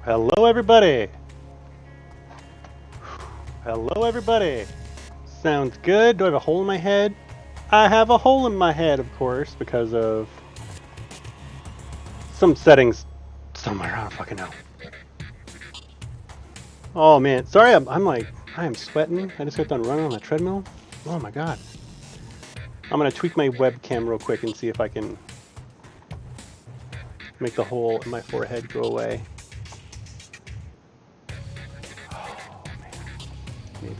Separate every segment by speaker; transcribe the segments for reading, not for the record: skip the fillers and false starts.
Speaker 1: Hello, everybody. Hello, everybody. Sounds good. Do I have a hole in my head? I have a hole in my head, of course, because of some settings somewhere. I don't fucking know. Oh man, sorry. I am sweating. I just got done running on the treadmill. Oh my god. I'm gonna tweak my webcam real quick and see if I can make the hole in my forehead go away. Oh man, maybe.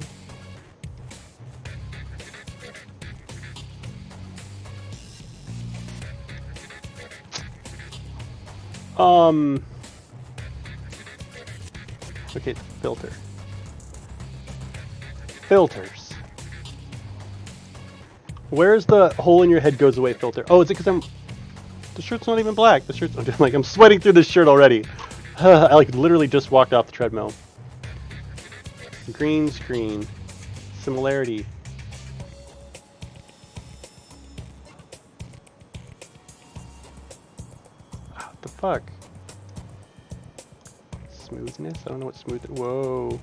Speaker 1: Okay, filter. Filters. Where's the hole in your head goes away filter? Oh, is it because the shirt's not even black. The shirt's like I'm sweating through this shirt already. I like literally just walked off the treadmill. Green screen. Similarity. What the fuck? Smoothness? I don't know what smooth. Whoa.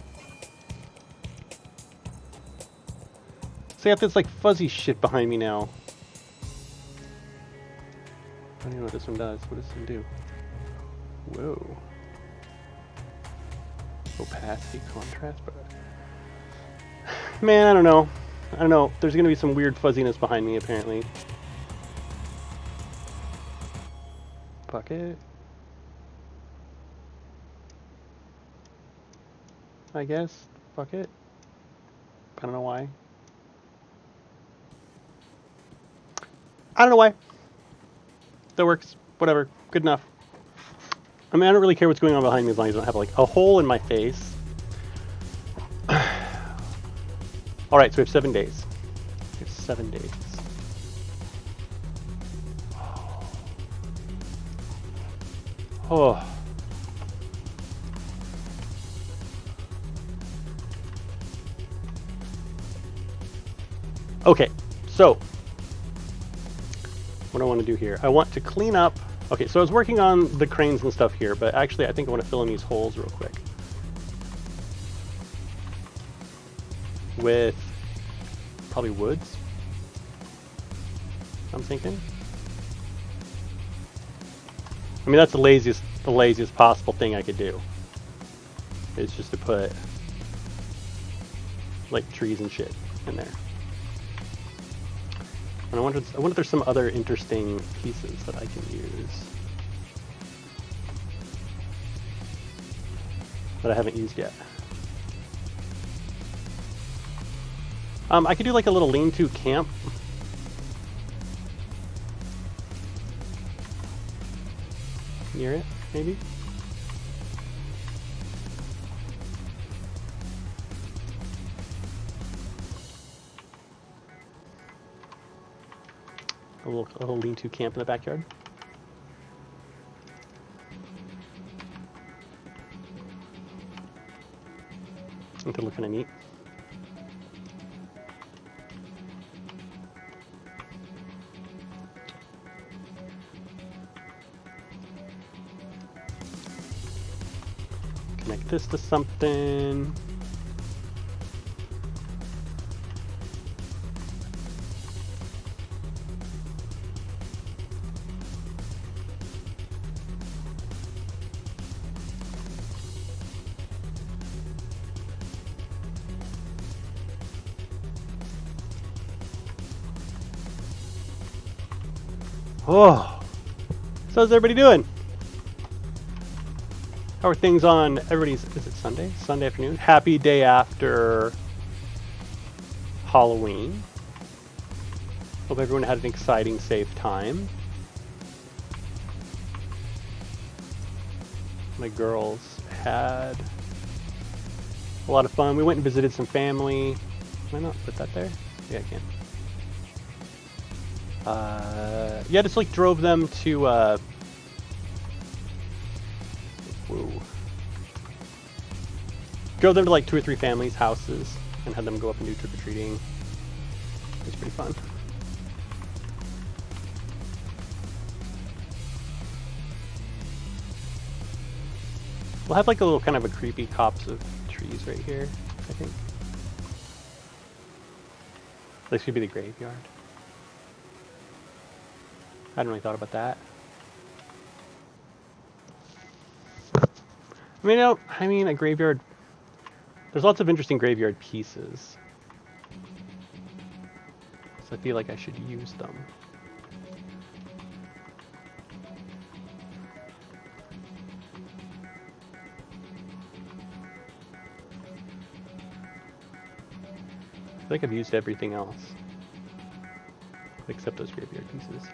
Speaker 1: So I got this like fuzzy shit behind me now. I don't even know what this one does. What does this one do? Whoa. Opacity, contrast, but man, I don't know. I don't know. There's gonna be some weird fuzziness behind me apparently. Fuck it. I guess. Fuck it. I don't know why. I don't know why. That works. Whatever. Good enough. I mean, I don't really care what's going on behind me as long as I don't have like a hole in my face. Alright, so we have 7 days. We have 7 days. Oh. Okay, so what I want to do here, I want to clean up. Okay, so I was working on the cranes and stuff here, but actually I think I want to fill in these holes real quick with probably woods. I'm thinking. I mean, that's the laziest possible thing I could do. Is just to put like trees and shit in there. And I wonder if there's some other interesting pieces that I can use that I haven't used yet. I could do like a little lean-to camp. Near it, maybe? A little lean-to camp in the backyard. I think it'll look kind of neat. Connect this to something. Oh, so how's everybody doing? How are things on everybody's, is it Sunday? Sunday afternoon? Happy day after Halloween. Hope everyone had an exciting, safe time. My girls had a lot of fun. We went and visited some family. Can I not put that there? Yeah, I can. Yeah, just like drove them to, whoa. Drove them to like 2 or 3 families' houses and had them go up and do trick-or-treating. It was pretty fun. We'll have like a little kind of a creepy copse of trees right here, I think. This should be the graveyard. I hadn't really thought about that. I mean, a graveyard. There's lots of interesting graveyard pieces. So I feel like I should use them. I feel like I've used everything else. Except those graveyard pieces.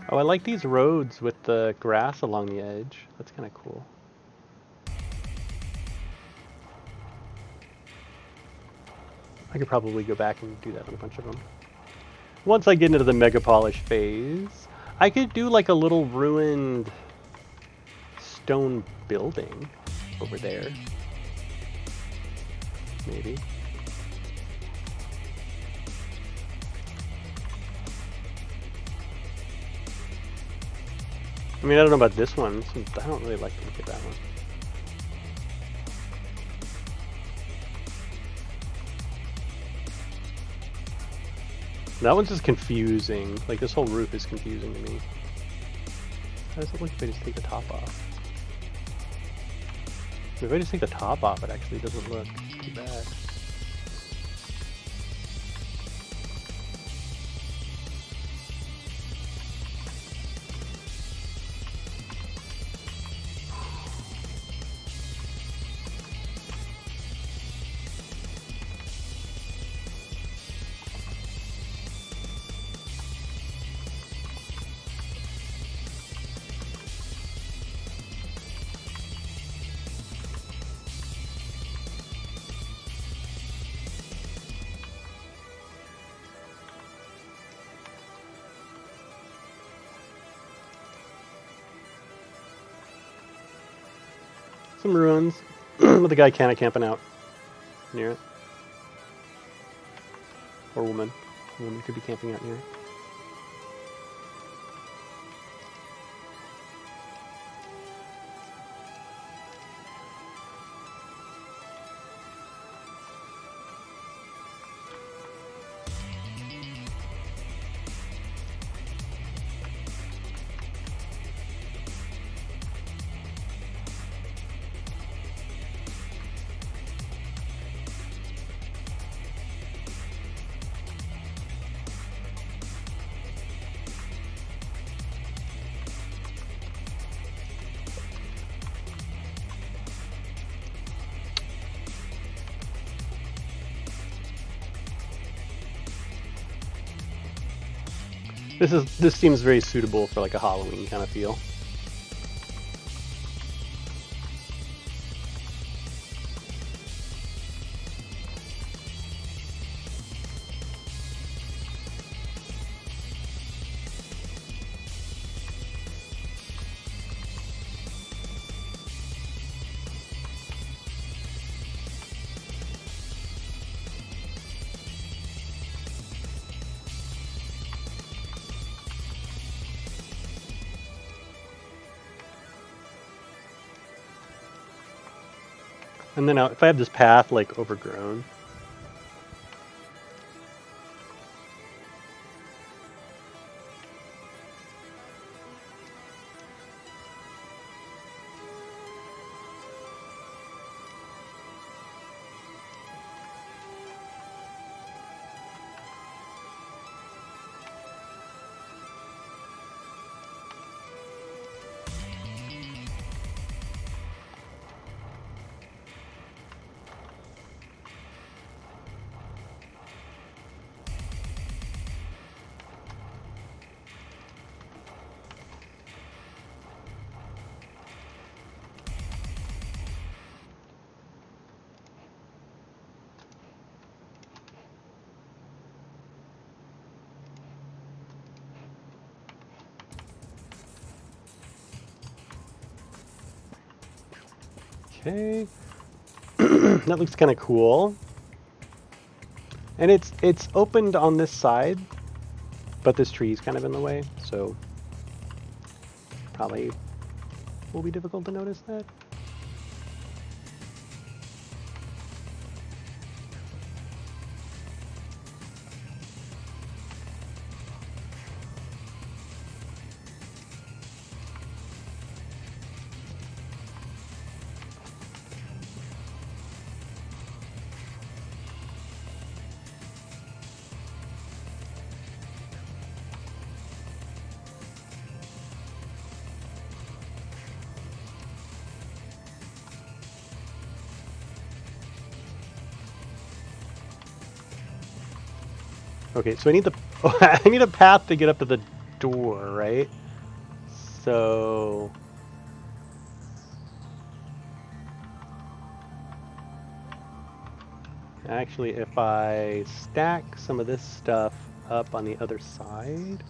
Speaker 1: Oh, I like these roads with the grass along the edge. That's kind of cool. I could probably go back and do that on a bunch of them. Once I get into the mega polish phase, I could do like a little ruined stone building over there. Maybe. I mean, I don't know about this one. I don't really like to look at that one. That one's just confusing. Like, this whole roof is confusing to me. How does it look if I just take the top off? If I just take the top off, it actually doesn't look too bad. Some ruins with a guy kind of camping out near it. Or woman. A woman could be camping out near it. This seems very suitable for like a Halloween kind of feel. And then if I have this path like overgrown, okay. That looks kind of cool. And it's opened on this side, but this tree is kind of in the way, so probably will be difficult to notice that. Okay, so I need the I need a path to get up to the door, right? So actually, if I stack some of this stuff up on the other side.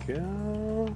Speaker 1: Go.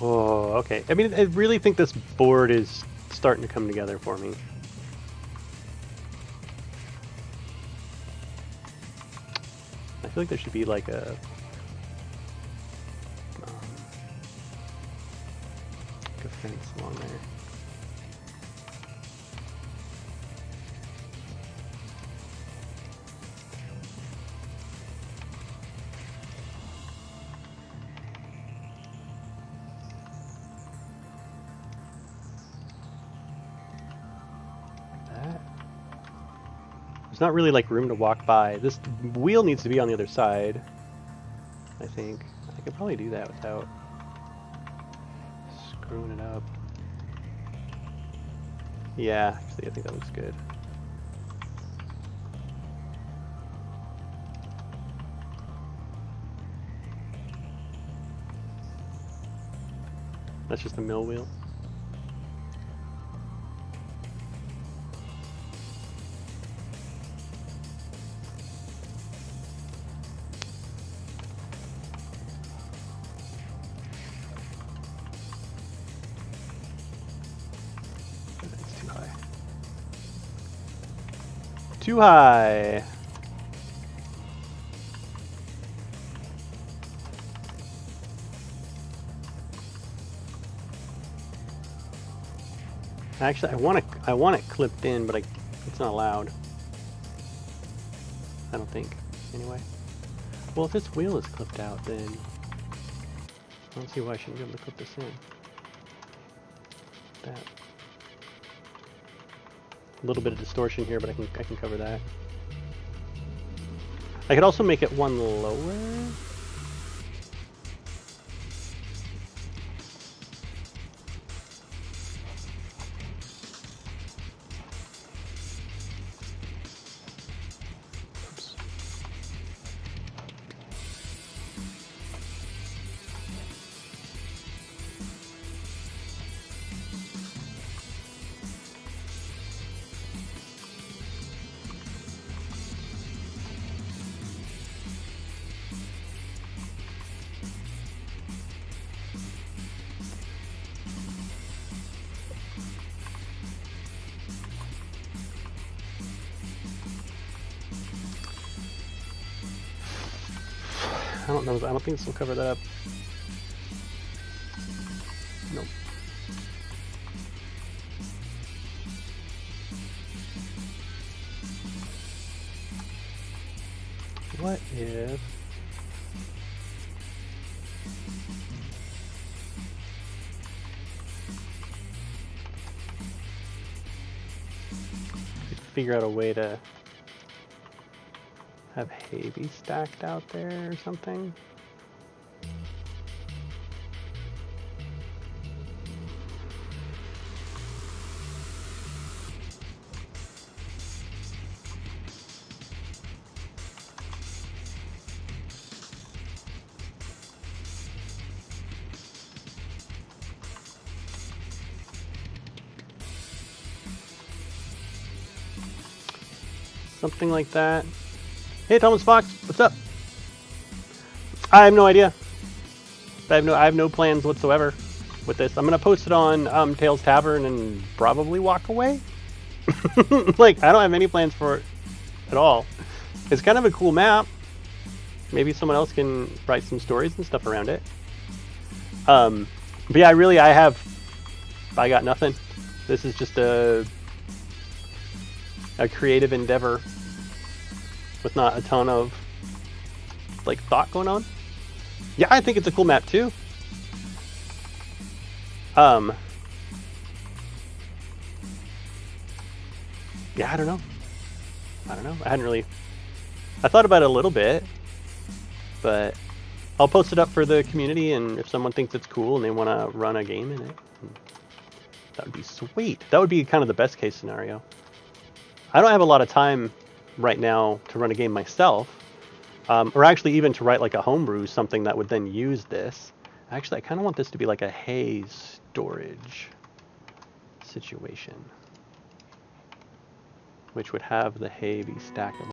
Speaker 1: Oh, okay. I mean, I really think this board is starting to come together for me. I feel like there should be like a fence along there. There's not really like room to walk by. This wheel needs to be on the other side, I think. I could probably do that without screwing it up. Yeah, actually I think that looks good. That's just a mill wheel. Too high. Actually, I want it clipped in, but it's not allowed. I don't think. Anyway. Well, if this wheel is clipped out, then I don't see why I shouldn't be able to clip this in. That. A little bit of distortion here, but I can cover that. I could also make it one lower. Oops. I don't know. I don't think this will cover that up. Nope. What if... figure out a way to have hay be stacked out there or something? Something like that. Hey, Thomas Fox, what's up? I have no idea. I have no plans whatsoever with this. I'm gonna post it on Tales Tavern and probably walk away. Like, I don't have any plans for it at all. It's kind of a cool map. Maybe someone else can write some stories and stuff around it. But yeah, I got nothing. This is just a creative endeavor with not a ton of like thought going on. Yeah, I think it's a cool map too. Yeah, I don't know. I thought about it a little bit, but I'll post it up for the community, and if someone thinks it's cool and they want to run a game in it, that would be sweet. That would be kind of the best case scenario. I don't have a lot of time right now to run a game myself, or actually even to write like a homebrew, something that would then use this. Actually, I kind of want this to be like a hay storage situation, which would have the hay be stackable.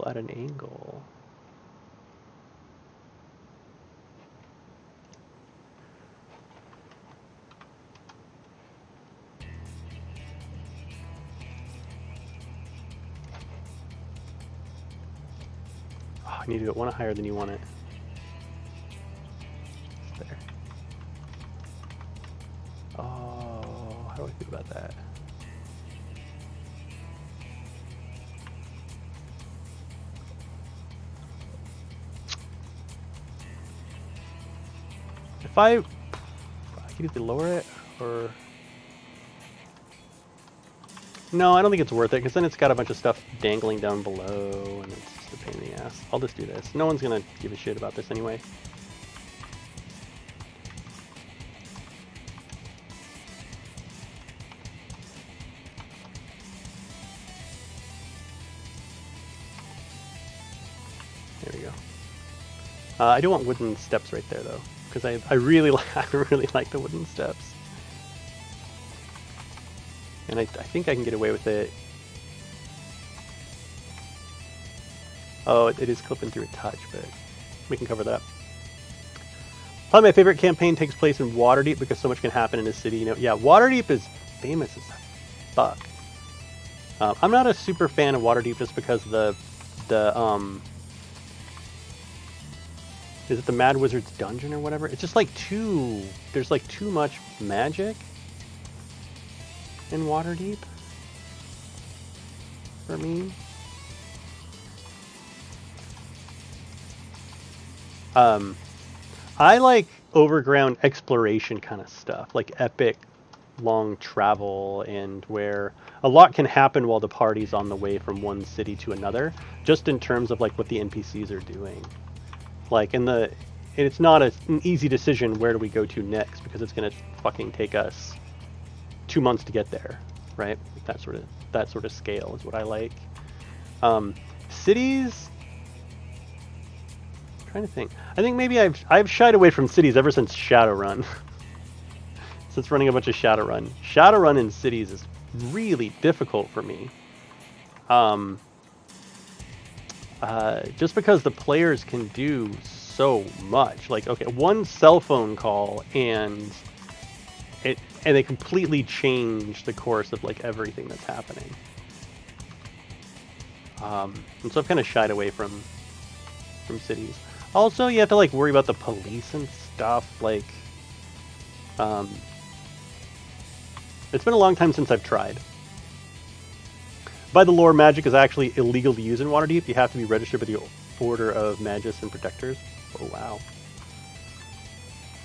Speaker 1: At an angle. You need to want it higher than you want it. There. Oh, how do I feel about that? If I could either lower it or... No, I don't think it's worth it, because then it's got a bunch of stuff dangling down below, and it's just a pain in the ass. I'll just do this. No one's going to give a shit about this anyway. There we go. I do want wooden steps right there, though, because I really like the wooden steps. And I think I can get away with it. Oh, it is clipping through a touch, but we can cover that. Probably my favorite campaign takes place in Waterdeep because so much can happen in a city. You know, yeah, Waterdeep is famous as fuck. I'm not a super fan of Waterdeep just because is it the MadWizard's dungeon or whatever? It's just like there's like too much magic in Waterdeep for me. I like overground exploration kind of stuff, like epic long travel, and where a lot can happen while the party's on the way from one city to another, just in terms of like what the NPCs are doing. Like it's not an easy decision where do we go to next, because it's gonna fucking take us 2 months to get there, right? That sort of scale is what I like. Cities, I'm trying to think. I think maybe I've shied away from cities ever since Shadowrun. Since running a bunch of Shadowrun. Shadowrun in cities is really difficult for me. Just because the players can do so much. Like, okay, one cell phone call and they completely change the course of like everything that's happening. And so I've kind of shied away from cities. Also, you have to like worry about the police and stuff. Like, it's been a long time since I've tried. By the lore, magic is actually illegal to use in Waterdeep. You have to be registered with the Order of Magists and Protectors. Oh wow.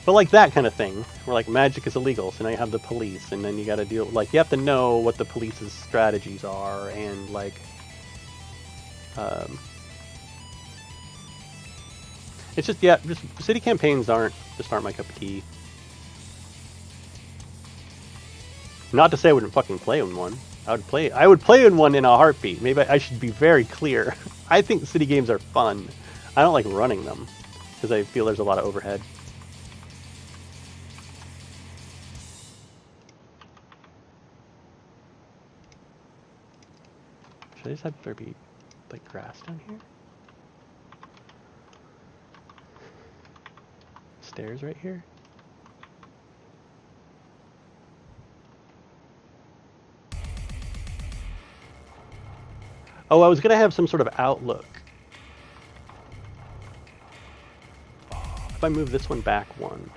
Speaker 1: But like that kind of thing, where like magic is illegal, so now you have the police, and then you got to deal, like, you have to know what the police's strategies are, and like, it's just, yeah, just city campaigns aren't my cup of tea. Not to say I wouldn't fucking play in one. I would play in one in a heartbeat. Maybe I should be very clear. I think city games are fun. I don't like running them because I feel there's a lot of overhead. Should I just have there be like grass down here? Stairs right here? Oh, I was gonna have some sort of outlook. If I move this one back one,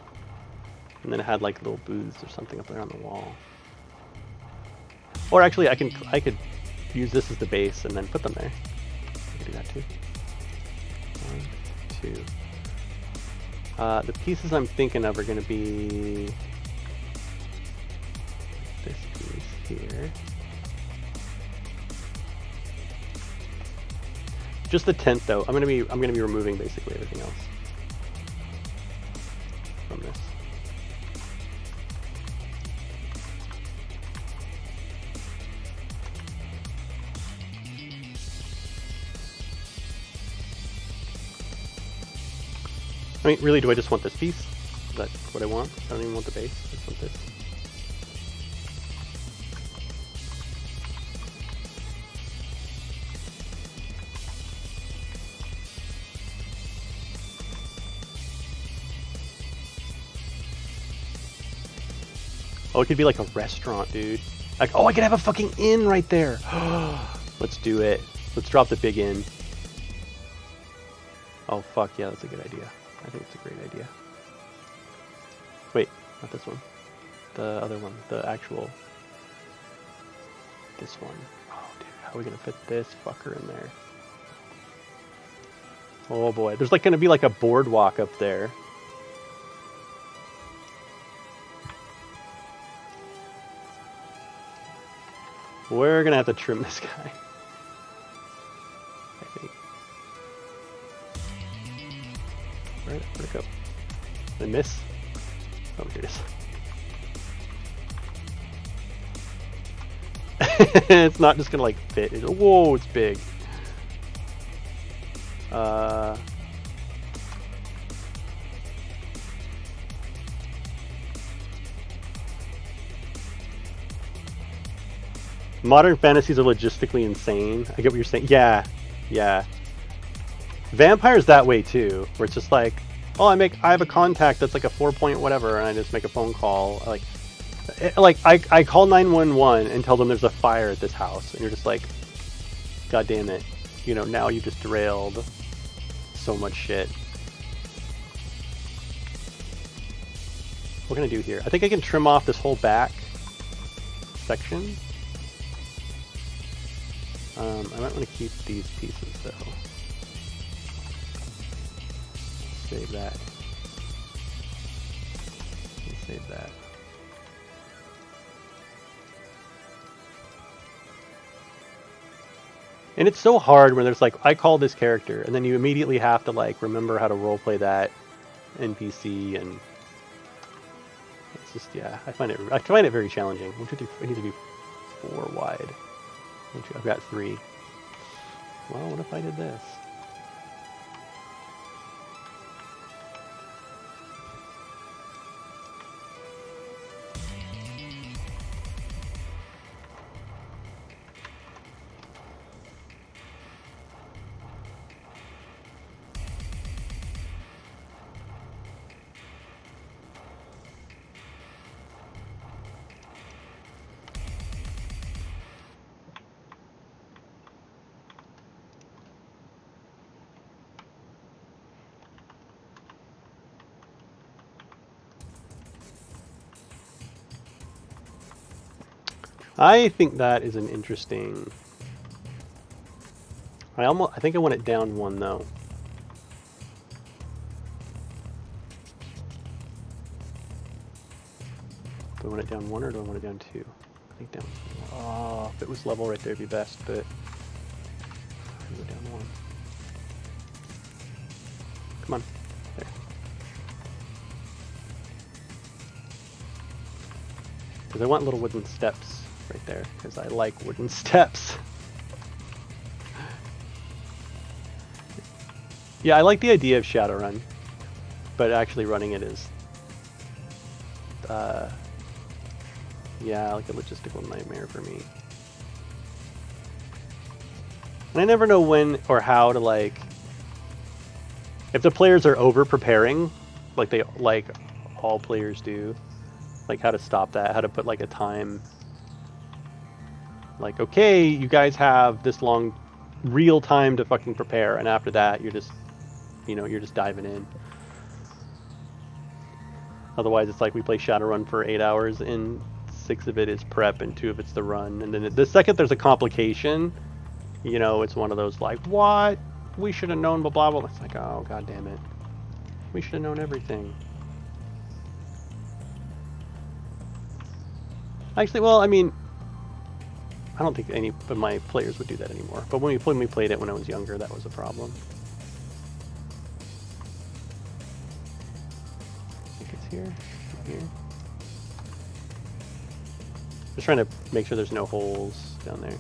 Speaker 1: and then it had like little booths or something up there on the wall. Or actually, I could use this as the base and then put them there. I could do that too. 1, 2. The pieces I'm thinking of are gonna be this piece here. Just the tent, though. I'm gonna be removing basically everything else from this. I mean, really, do I just want this piece? Is that what I want? I don't even want the base. I just want this. Oh, it could be like a restaurant, dude. Like, oh, I could have a fucking inn right there. Let's do it. Let's drop the big inn. Oh fuck yeah, that's a good idea. I think it's a great idea. Wait, not this one. The other one. The actual... This one. Oh dude, how are we gonna fit this fucker in there? Oh boy, there's like gonna be like a boardwalk up there. We're gonna have to trim this guy. I think. Where'd it go? Did I miss? Oh, here it is. It's not just gonna like fit. Whoa, it's big. Modern fantasies are logistically insane. I get what you're saying. Yeah, yeah. Vampire's that way too, where it's just like, oh, I have a contact that's like a 4 point whatever, and I just make a phone call. I call 911 and tell them there's a fire at this house, and you're just like, God damn it, you know, now you just derailed so much shit. What can I do here? I think I can trim off this whole back section. I might want to keep these pieces though. Save that. Save that. And it's so hard when there's like, I call this character, and then you immediately have to like remember how to roleplay that NPC, and it's just, yeah, I find it very challenging. 1, 2, 3, I need to be 4 wide. I've got 3. Well, what if I did this? I think that is an interesting... I think I want it down 1 though. Do I want it down 1 or do I want it down 2? I think down... Oh, if it was level right there it'd be best, but... I'll go down 1. Come on. There. Because I want little wooden steps right there, because I like wooden steps. Yeah, I like the idea of Shadowrun, but actually running it is, yeah, like a logistical nightmare for me. And I never know when or how to, like, if the players are over preparing, like all players do, like how to stop that, how to put like a time. Like, okay, you guys have this long real time to fucking prepare, and after that you're just, you know, you're just diving in. Otherwise it's like we play Shadowrun for 8 hours and 6 of it is prep and 2 of it's the run, and then the second there's a complication, you know, it's one of those like, what? We should have known, blah blah blah. It's like, oh god damn it. We should have known everything. Actually, well, I mean, I don't think any of my players would do that anymore. But when we played it when I was younger, that was a problem. I think it's here. Here. Just trying to make sure there's no holes down there.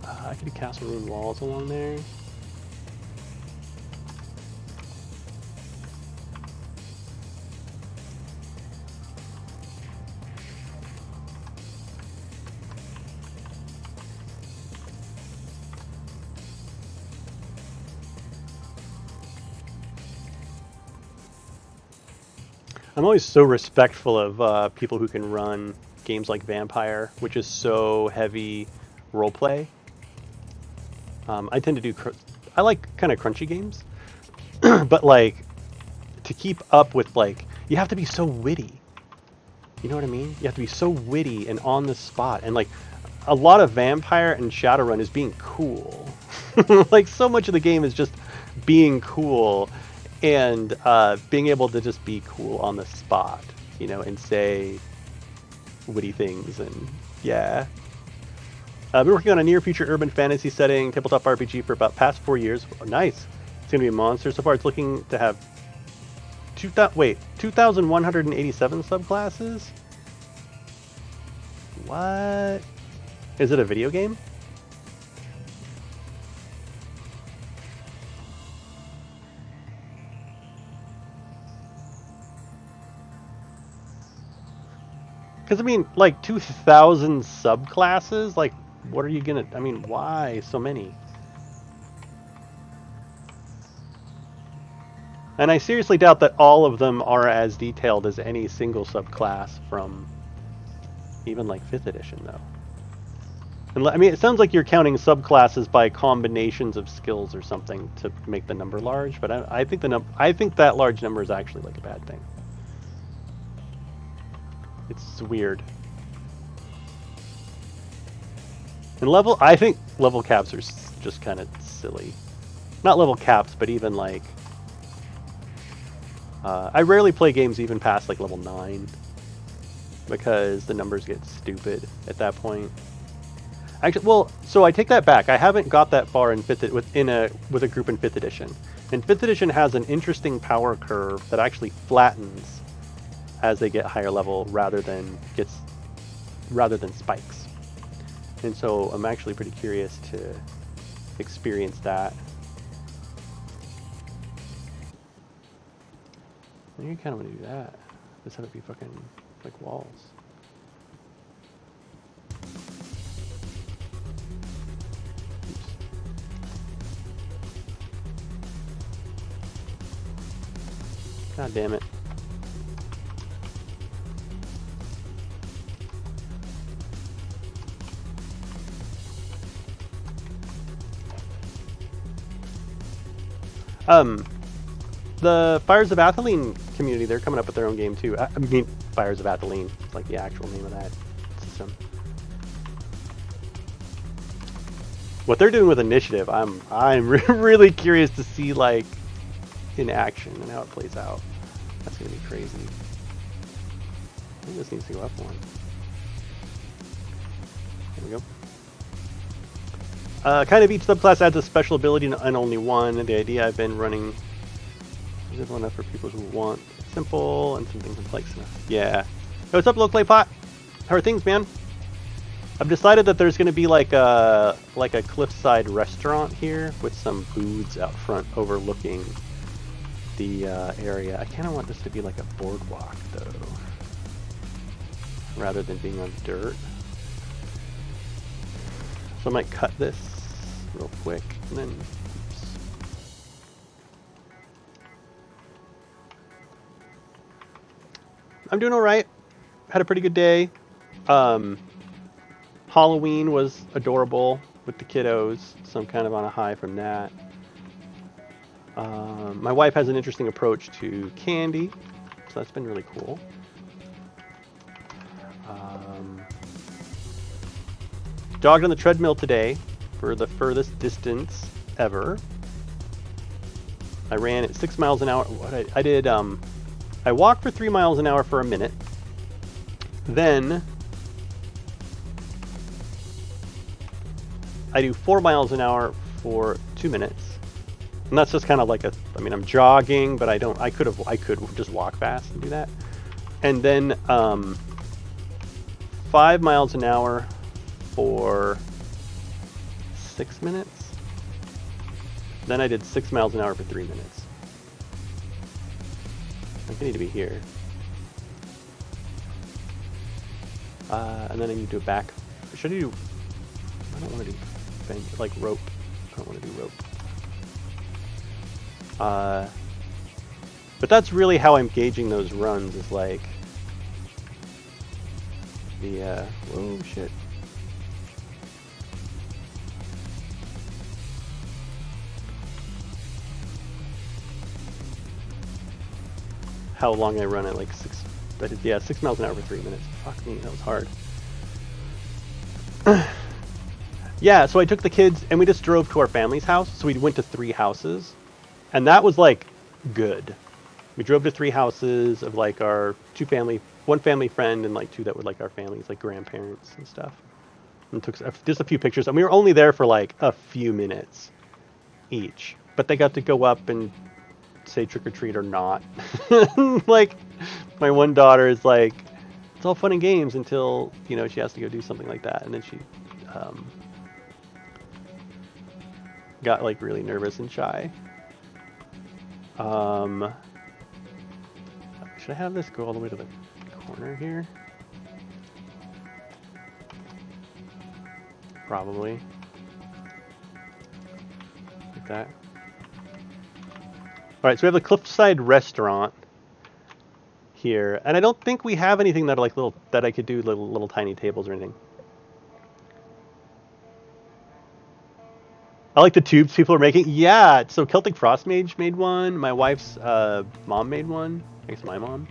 Speaker 1: I could do castle ruined walls along there. I'm always so respectful of people who can run games like Vampire, which is so heavy roleplay. I tend to do I like kind of crunchy games, but like to keep up with like you have to be so witty. You know what I mean? You have to be so witty and on the spot, and like a lot of Vampire and Shadowrun is being cool. Like so much of the game is just being cool and being able to just be cool on the spot, you know, and say witty things. And yeah, I've been working on a near future urban fantasy setting tabletop RPG for about past 4 years. Oh, nice. It's gonna be a monster. So far it's looking to have 2,187 subclasses. What? Is it a video game? Because, I mean, like, 2,000 subclasses? Like, what are you gonna... I mean, why so many? And I seriously doubt that all of them are as detailed as any single subclass from even, like, 5th edition, though. And, I mean, it sounds like you're counting subclasses by combinations of skills or something to make the number large, but I think I think that large number is actually, like, a bad thing. It's weird. And I think level caps are just kind of silly. Not level caps, but even like... I rarely play games even past like level 9. Because the numbers get stupid at that point. Actually, well, so I take that back. I haven't got that far in with a group in 5th edition. And 5th edition has an interesting power curve that actually flattens as they get higher level rather than spikes. And so I'm actually pretty curious to experience that. You kind of want to do that. Just have it be fucking like walls. Oops. God damn it. The Fires of Atheline community, they're coming up with their own game too. I mean, Fires of Atheline, it's like the actual name of that system. What they're doing with Initiative, I'm really curious to see like in action and how it plays out. That's gonna be crazy. I think this needs to go up one. There we go. Kind of each subclass adds a special ability and only one. And the idea I've been running is simple enough for people who want simple and something complex enough. Yeah. Hey, what's up, Low Clay Pot? How are things, man? I've decided that there's going to be like a cliffside restaurant here with some booths out front overlooking the area. I kind of want this to be like a boardwalk though, rather than being on dirt. So I might cut this real quick and then. Oops. I'm doing all right. Had a pretty good day. Halloween was adorable with the kiddos, so I'm kind of on a high from that. My wife has an interesting approach to candy, so that's been really cool. Jogged on the treadmill today for the furthest distance ever. I ran at 6 miles an hour. I walked for 3 miles an hour for a minute. Then I do 4 miles an hour for 2 minutes. And that's just kind of like I'm jogging, but I could just walk fast and do that. And then 5 miles an hour for 6 minutes. Then I did 6 miles an hour for 3 minutes. I need to be here. And then I need to do a back. Should I do? I don't want to do like rope. I don't want to do rope. But that's really how I'm gauging those runs. Is like the whoa shit. how long I run at, like 6 miles an hour for 3 minutes. Fuck me, that was hard. Yeah, so I took the kids and we just drove to our family's house. So we went to 3 houses, and that was like good. We drove to 3 houses of like our 1 family friend and like 2 that were like our families, like grandparents and stuff. And took just a few pictures. And we were only there for like a few minutes each, but they got to go up and say trick or treat or not. Like my one daughter is like, it's all fun and games until, you know, she has to go do something like that, and then she got like really nervous and shy. Should I have this go all the way to the corner here? Probably. Like that. Alright, so we have the Cliffside Restaurant here. And I don't think we have anything that are like that I could do little tiny tables or anything. I like the tubes people are making. Yeah, so Celtic Frost Mage made one. My wife's mom made one. I guess my mom.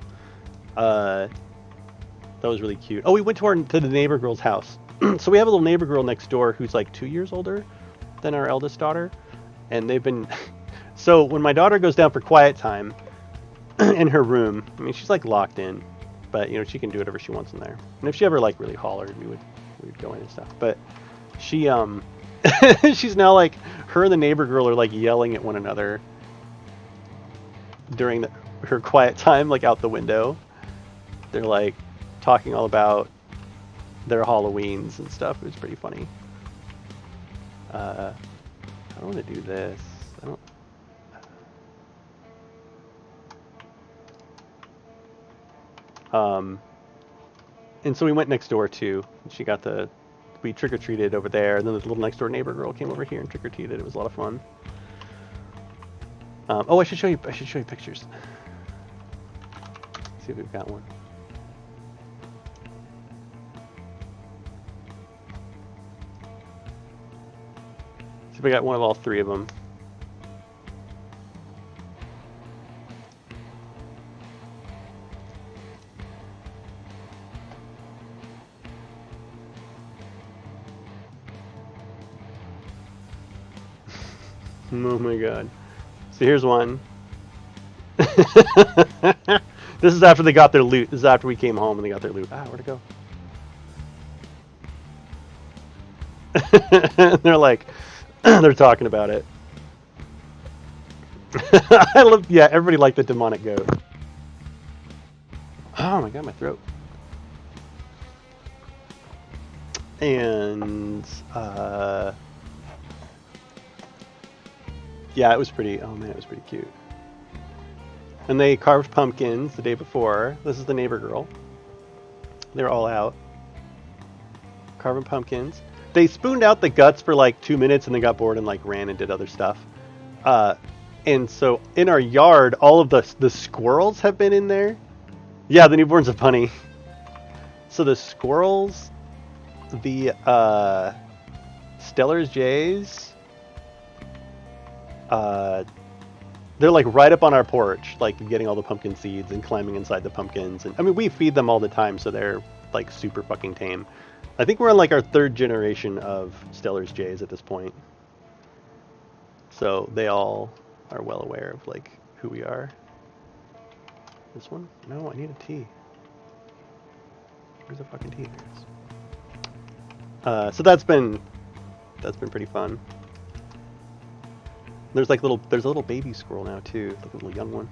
Speaker 1: That was really cute. Oh, we went to the neighbor girl's house. So we have a little neighbor girl next door who's like 2 years older than our eldest daughter. And they've been... So when my daughter goes down for quiet time in her room, I mean, she's like locked in. But, you know, she can do whatever she wants in there. And if she ever like really hollered, we would go in and stuff. But she... she's now like, her and the neighbor girl are like yelling at one another during her quiet time, like out the window. They're like talking all about their Halloweens and stuff. It was pretty funny. I don't want to do this. I don't. And so we went next door too. She got we trick-or-treated over there, and then the little next door neighbor girl came over here and trick-or-treated. It was a lot of fun. Oh, I should show you pictures. See if we've got one. See if I got one of all 3 of them. Oh my god. So here's one. This is after they got their loot. This is after we came home and they got their loot. Ah, where'd it go? They're like, they're talking about it. Yeah, everybody liked the demonic goat. Oh my god, my throat. And, yeah, it was pretty, oh man, it was pretty cute. And they carved pumpkins the day before. This is the neighbor girl. They're all out. Carving pumpkins. They spooned out the guts for like 2 minutes and they got bored and like ran and did other stuff. And so in our yard, all of the squirrels have been in there. Yeah, the newborn's a punny. So the squirrels, the Stellar's jays, they're like right up on our porch, like getting all the pumpkin seeds and climbing inside the pumpkins. And I mean, we feed them all the time, so they're like super fucking tame. I think we're on like our 3rd generation of Stellar's jays at this point. So they all are well aware of like who we are. This one? No, I need a T. Where's the fucking T? There it is. So that's been pretty fun. There's like there's a little baby squirrel now too, like a little young one.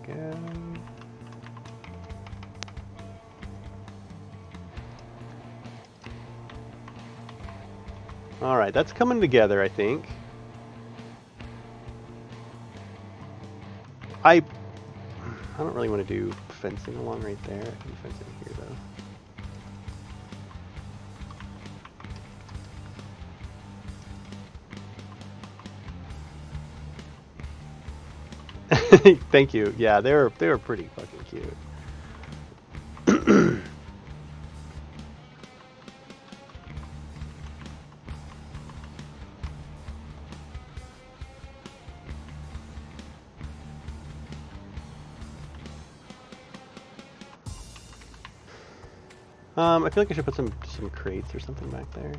Speaker 1: There we go. All right, that's coming together, I think. I don't really want to do fencing along right there. I can do fencing here though. Thank you. Yeah, they were pretty fucking cute. I feel like I should put some crates or something back there.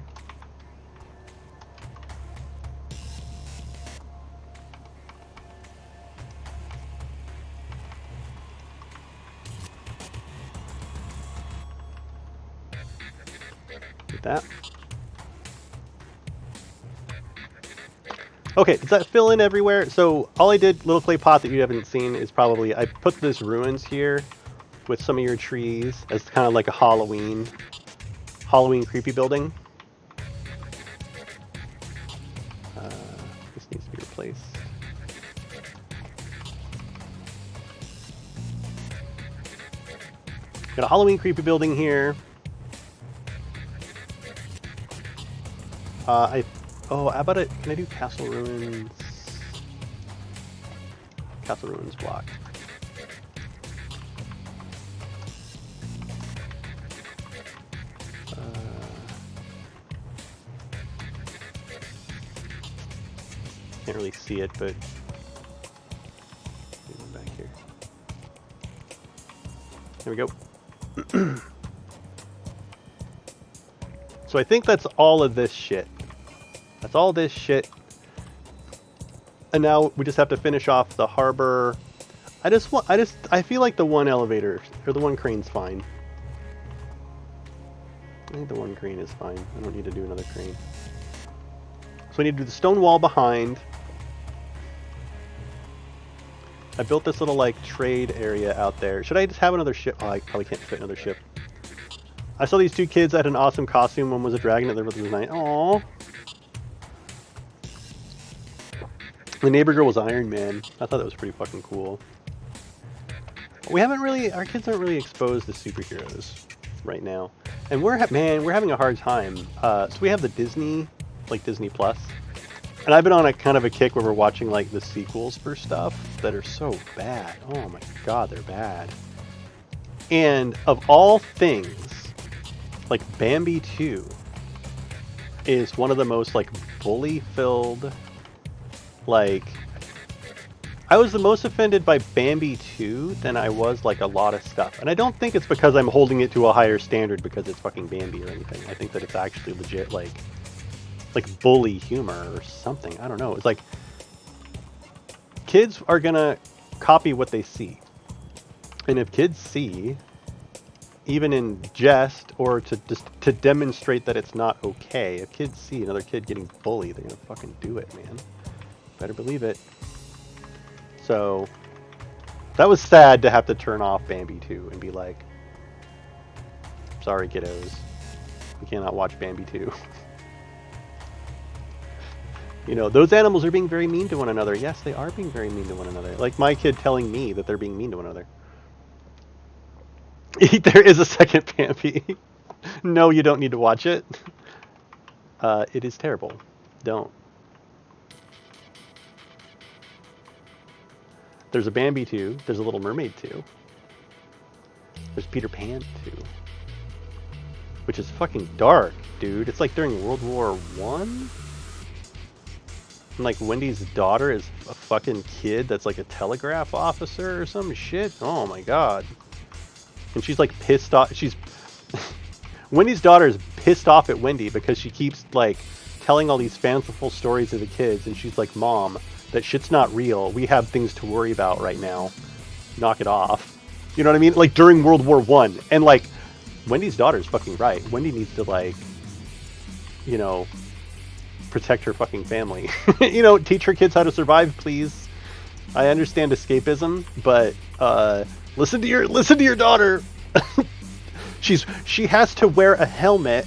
Speaker 1: Like that. Okay, does that fill in everywhere? So all I did, little clay pot that you haven't seen, is probably I put this ruins here with some of your trees as kind of like a Halloween creepy building. This needs to be replaced. Got a Halloween creepy building here. Oh, how about it? Can I do Castle Ruins? Castle Ruins block. Can't really see it, but back here. There we go. So I think that's all of this shit. That's all this shit. And now we just have to finish off the harbor. I feel like the one elevator or the one crane's fine. I think the one crane is fine. I don't need to do another crane. So we need to do the stone wall behind. I built this little like trade area out there. Should I just have another ship? Oh, I probably can't fit another ship. I saw these two kids that had an awesome costume. One was a dragon, the other was a knight. Aww. The neighbor girl was Iron Man. I thought that was pretty fucking cool. We haven't really, our kids aren't really exposed to superheroes right now. And we're having a hard time. So we have the Disney, like Disney Plus. And I've been on a kind of a kick where we're watching like the sequels for stuff that are so bad. Oh my god, they're bad. And of all things, like Bambi 2 is one of the most like bully-filled, like, I was the most offended by Bambi 2 than I was like a lot of stuff. And I don't think it's because I'm holding it to a higher standard because it's fucking Bambi or anything. I think that it's actually legit like bully humor or something. I don't know. It's like kids are gonna copy what they see. And if kids see, even in jest or to demonstrate that it's not okay, if kids see another kid getting bullied, they're gonna fucking do it, man. Better believe it. So that was sad to have to turn off Bambi 2 and be like, sorry kiddos, we cannot watch Bambi 2. You know, those animals are being very mean to one another. Yes, they are being very mean to one another. Like my kid telling me that they're being mean to one another. There is a second Bambi. No, you don't need to watch it. It is terrible. Don't. There's a Bambi 2. There's a Little Mermaid 2. There's Peter Pan 2. Which is fucking dark, dude. It's like during World War One. And like Wendy's daughter is a fucking kid that's like a telegraph officer or some shit. Oh my god. And she's like pissed off. Wendy's daughter is pissed off at Wendy because she keeps like telling all these fanciful stories to the kids. And she's like, Mom, that shit's not real. We have things to worry about right now. Knock it off. You know what I mean? Like during World War One. And like Wendy's daughter's fucking right. Wendy needs to like, you know, protect her fucking family. You know, teach her kids how to survive, please. I understand escapism, but listen to your daughter. She has to wear a helmet,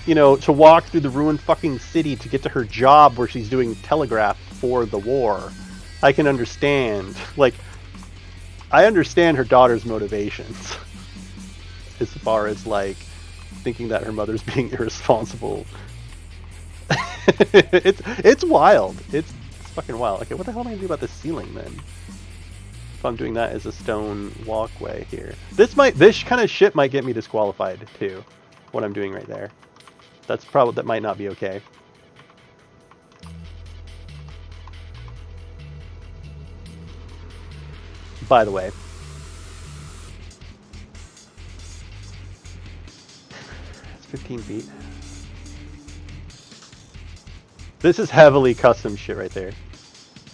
Speaker 1: you know, to walk through the ruined fucking city to get to her job where she's doing telegraph for the war. I can understand. Like, I understand her daughter's motivations. As far as like thinking that her mother's being irresponsible. It's wild. It's fucking wild. Okay, what the hell am I gonna do about the ceiling then? If I'm doing that as a stone walkway here. This kind of shit might get me disqualified too. What I'm doing right there. That might not be okay. By the way. 15 feet. This is heavily custom shit right there.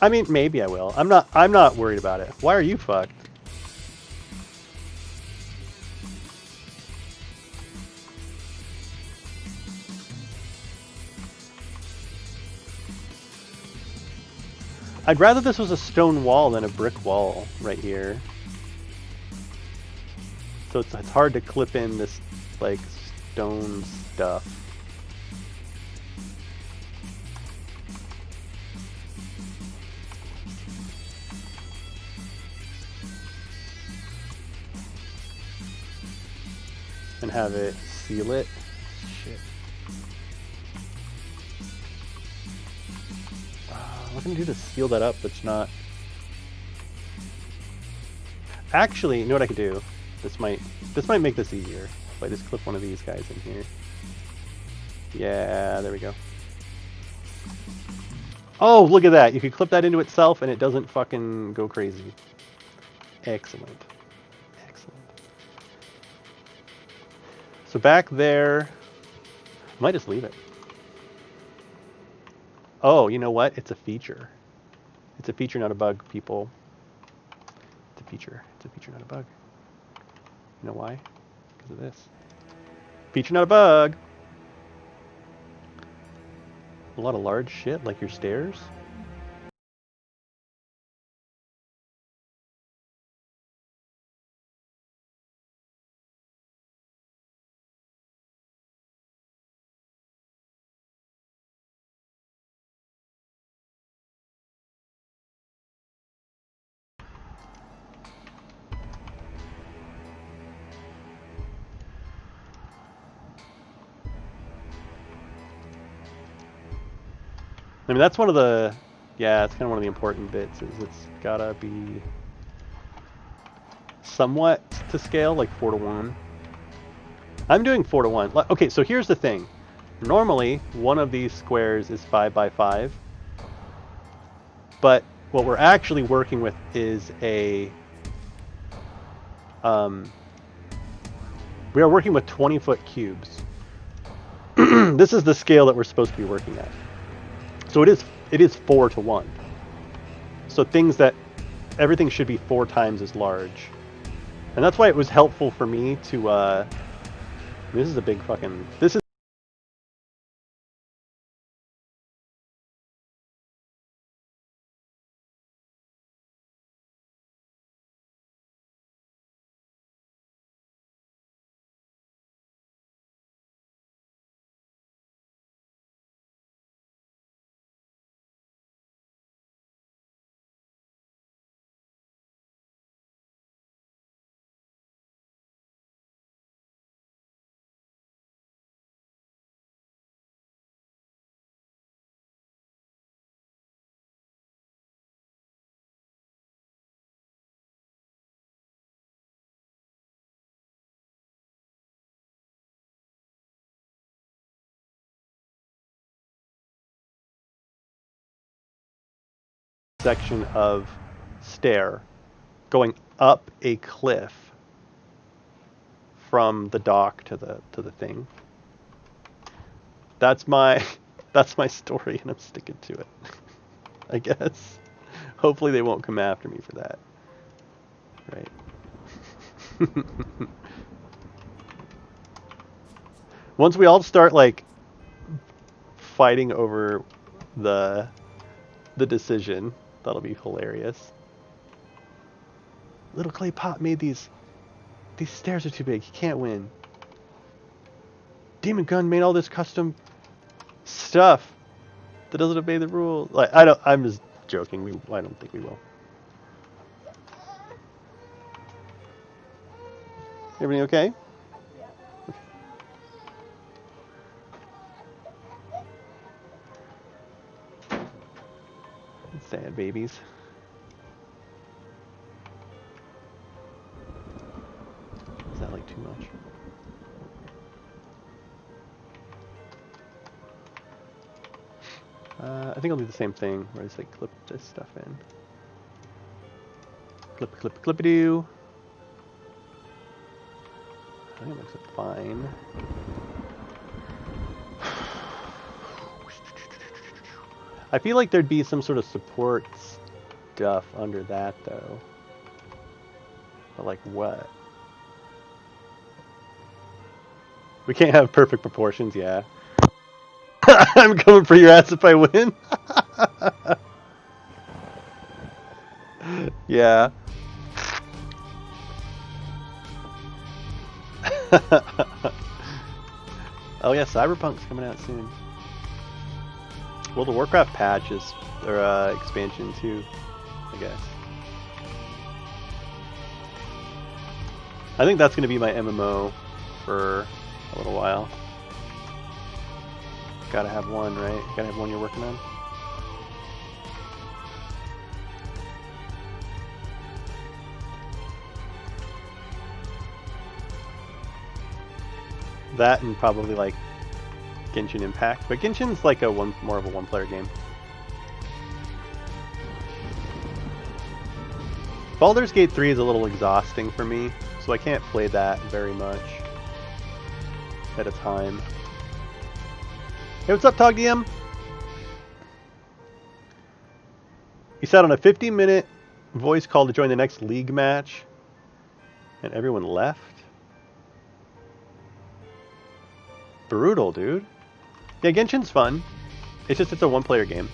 Speaker 1: I mean, maybe I will. I'm not worried about it. Why are you fucked? I'd rather this was a stone wall than a brick wall right here. So it's hard to clip in this, like, stone stuff. And have it seal it. Shit. What can I do to seal that up that's not... Actually, you know what I could do? This might make this easier. If I just clip one of these guys in here. Yeah, there we go. Oh, look at that! You can clip that into itself and it doesn't fucking go crazy. Excellent. Excellent. So back there... I might just leave it. Oh, you know what? It's a feature. It's a feature, not a bug, people. It's a feature. It's a feature, not a bug. You know why? Because of this. Feature, not a bug. A lot of large shit, like your stairs. I mean, that's one of the... Yeah, it's kind of one of the important bits, is it's gotta be somewhat to scale, like 4:1. I'm doing 4:1. Okay, so here's the thing. Normally, one of these squares is 5 by 5. But what we're actually working with is a... we are working with 20-foot cubes. This is the scale that we're supposed to be working at. So it is 4:1. So everything should be 4 times as large. And that's why it was helpful for me to, this is a big fucking, this is a section of stair going up a cliff from the dock to the thing. That's my story, and I'm sticking to it. I guess. Hopefully they won't come after me for that. Right. Once we all start like fighting over the decision, that'll be hilarious. Little Clay Pot made these stairs are too big. He can't win. Demon Gun made all this custom stuff that doesn't obey the rules. Like, I'm just joking. I don't think we will. Everything okay? Sad babies. Is that like too much? I think I'll do the same thing where I just like clip this stuff in. Clip-a-doo. I think it looks fine. I feel like there'd be some sort of support stuff under that, though. But like what? We can't have perfect proportions, yeah. I'm coming for your ass if I win. Yeah. Oh yeah, Cyberpunk's coming out soon. Well, the Warcraft patch is, or expansion too, I guess. I think that's going to be my MMO for a little while. Gotta have one, right? Gotta have one you're working on. That and probably like Genshin Impact, but Genshin's like more of a one-player game. Baldur's Gate 3 is a little exhausting for me, so I can't play that very much at a time. Hey, what's up, TogDM? He sat on a 50-minute voice call to join the next league match, and everyone left? Brutal, dude. Yeah, Genshin's fun. It's just it's a one-player game.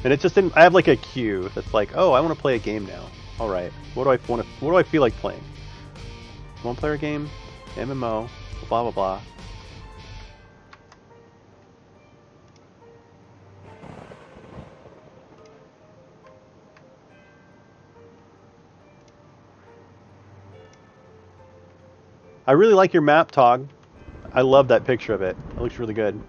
Speaker 1: And it's just I have like a queue that's like, oh, I want to play a game now. All right, what do I feel like playing? One-player game, MMO, blah blah blah. I really like your map, Tog. I love that picture of it. It looks really good.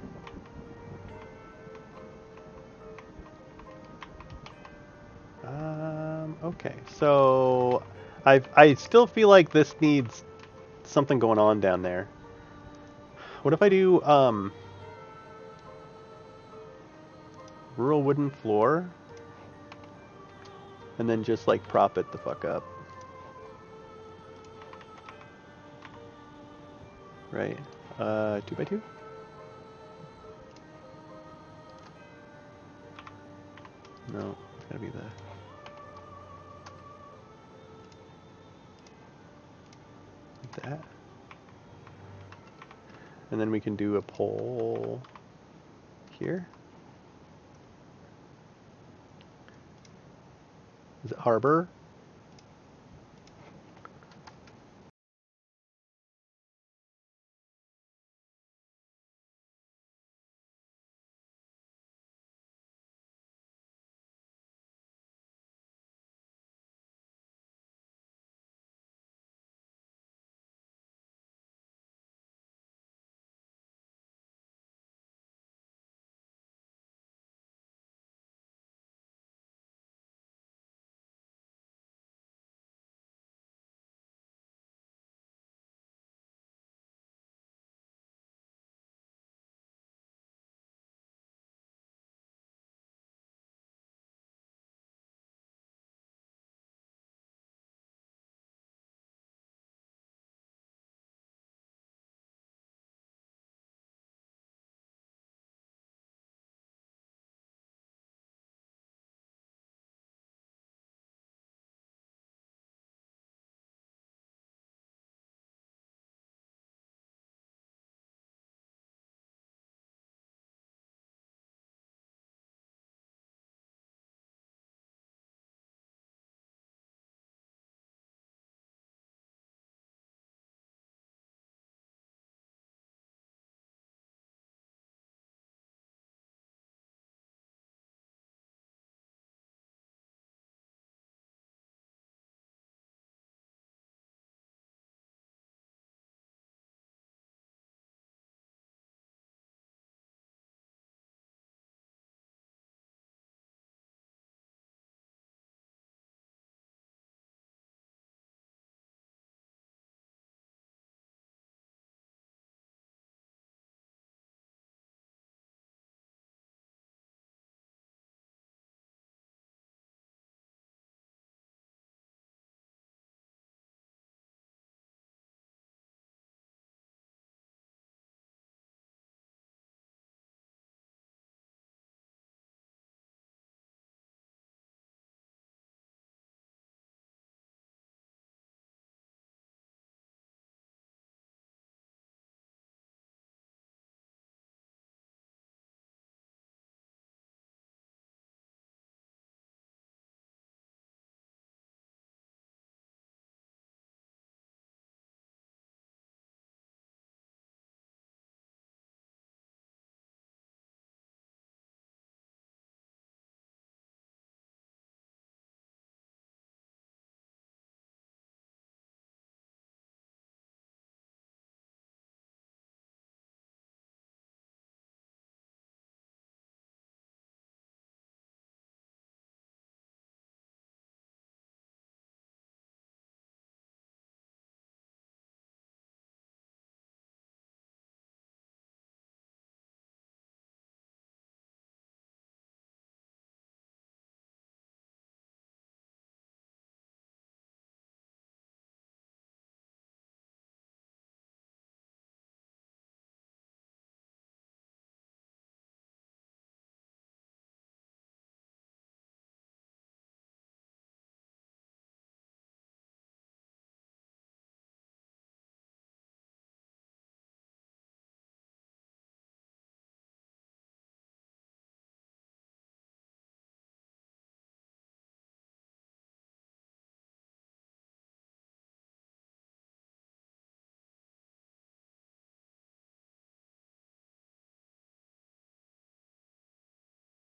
Speaker 1: Okay, so I still feel like this needs something going on down there. What if I do rural wooden floor and then just like prop it the fuck up? Right. 2x2? No, it's gotta be the... like that. And then we can do a pole here. Is it harbor?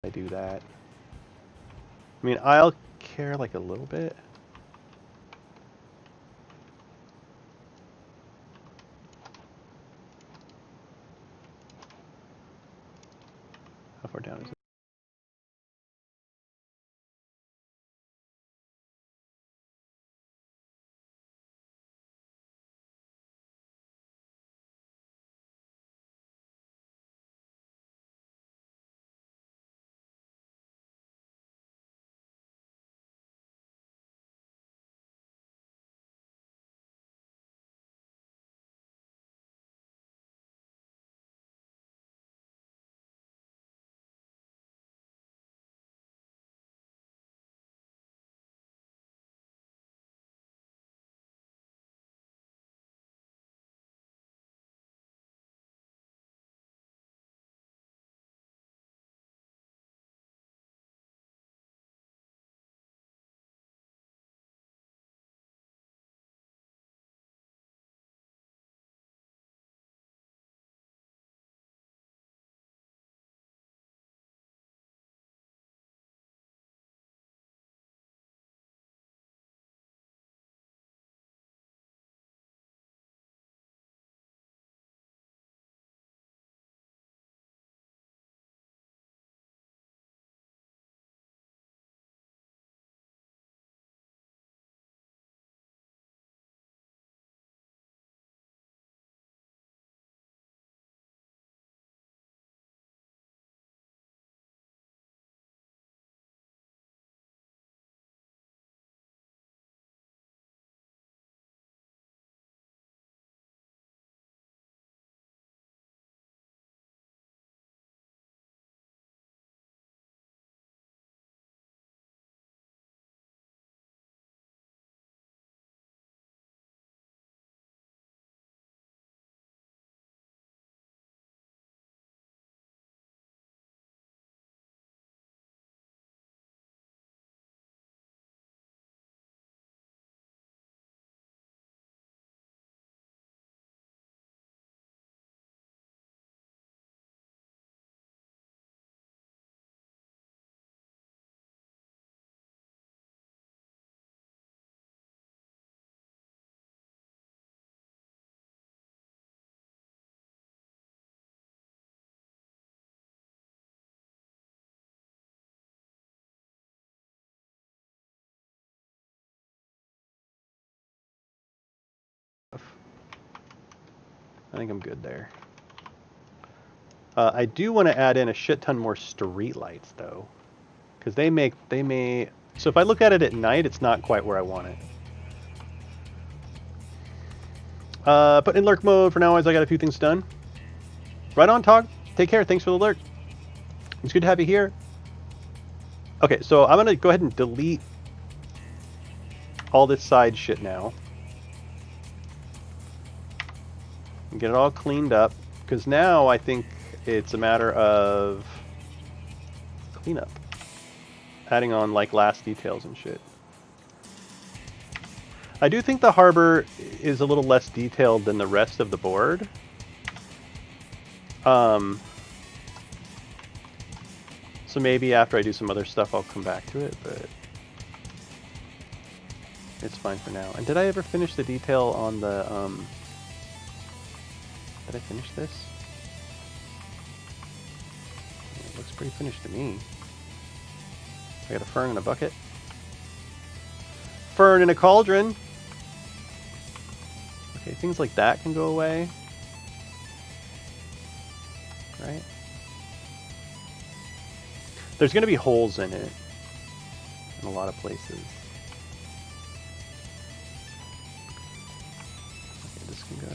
Speaker 1: I do that. I mean, I'll care like a little bit. How far down is it? I think I'm good there. I do want to add in a shit ton more street lights though, because they may. So if I look at it at night, it's not quite where I want it. But in lurk mode for now, as I got a few things done. Right on, Tog. Take care. Thanks for the lurk. It's good to have you here. Okay, so I'm gonna go ahead and delete all this side shit now. And get it all cleaned up. Because now I think it's a matter of cleanup. Adding on like last details and shit. I do think the harbor is a little less detailed than the rest of the board. So maybe after I do some other stuff I'll come back to it, but it's fine for now. And did I ever finish the detail on the, did I finish this? It looks pretty finished to me. I got a fern in a bucket. Fern in a cauldron! Okay, things like that can go away. Right? There's going to be holes in it. In a lot of places. Okay, this can go.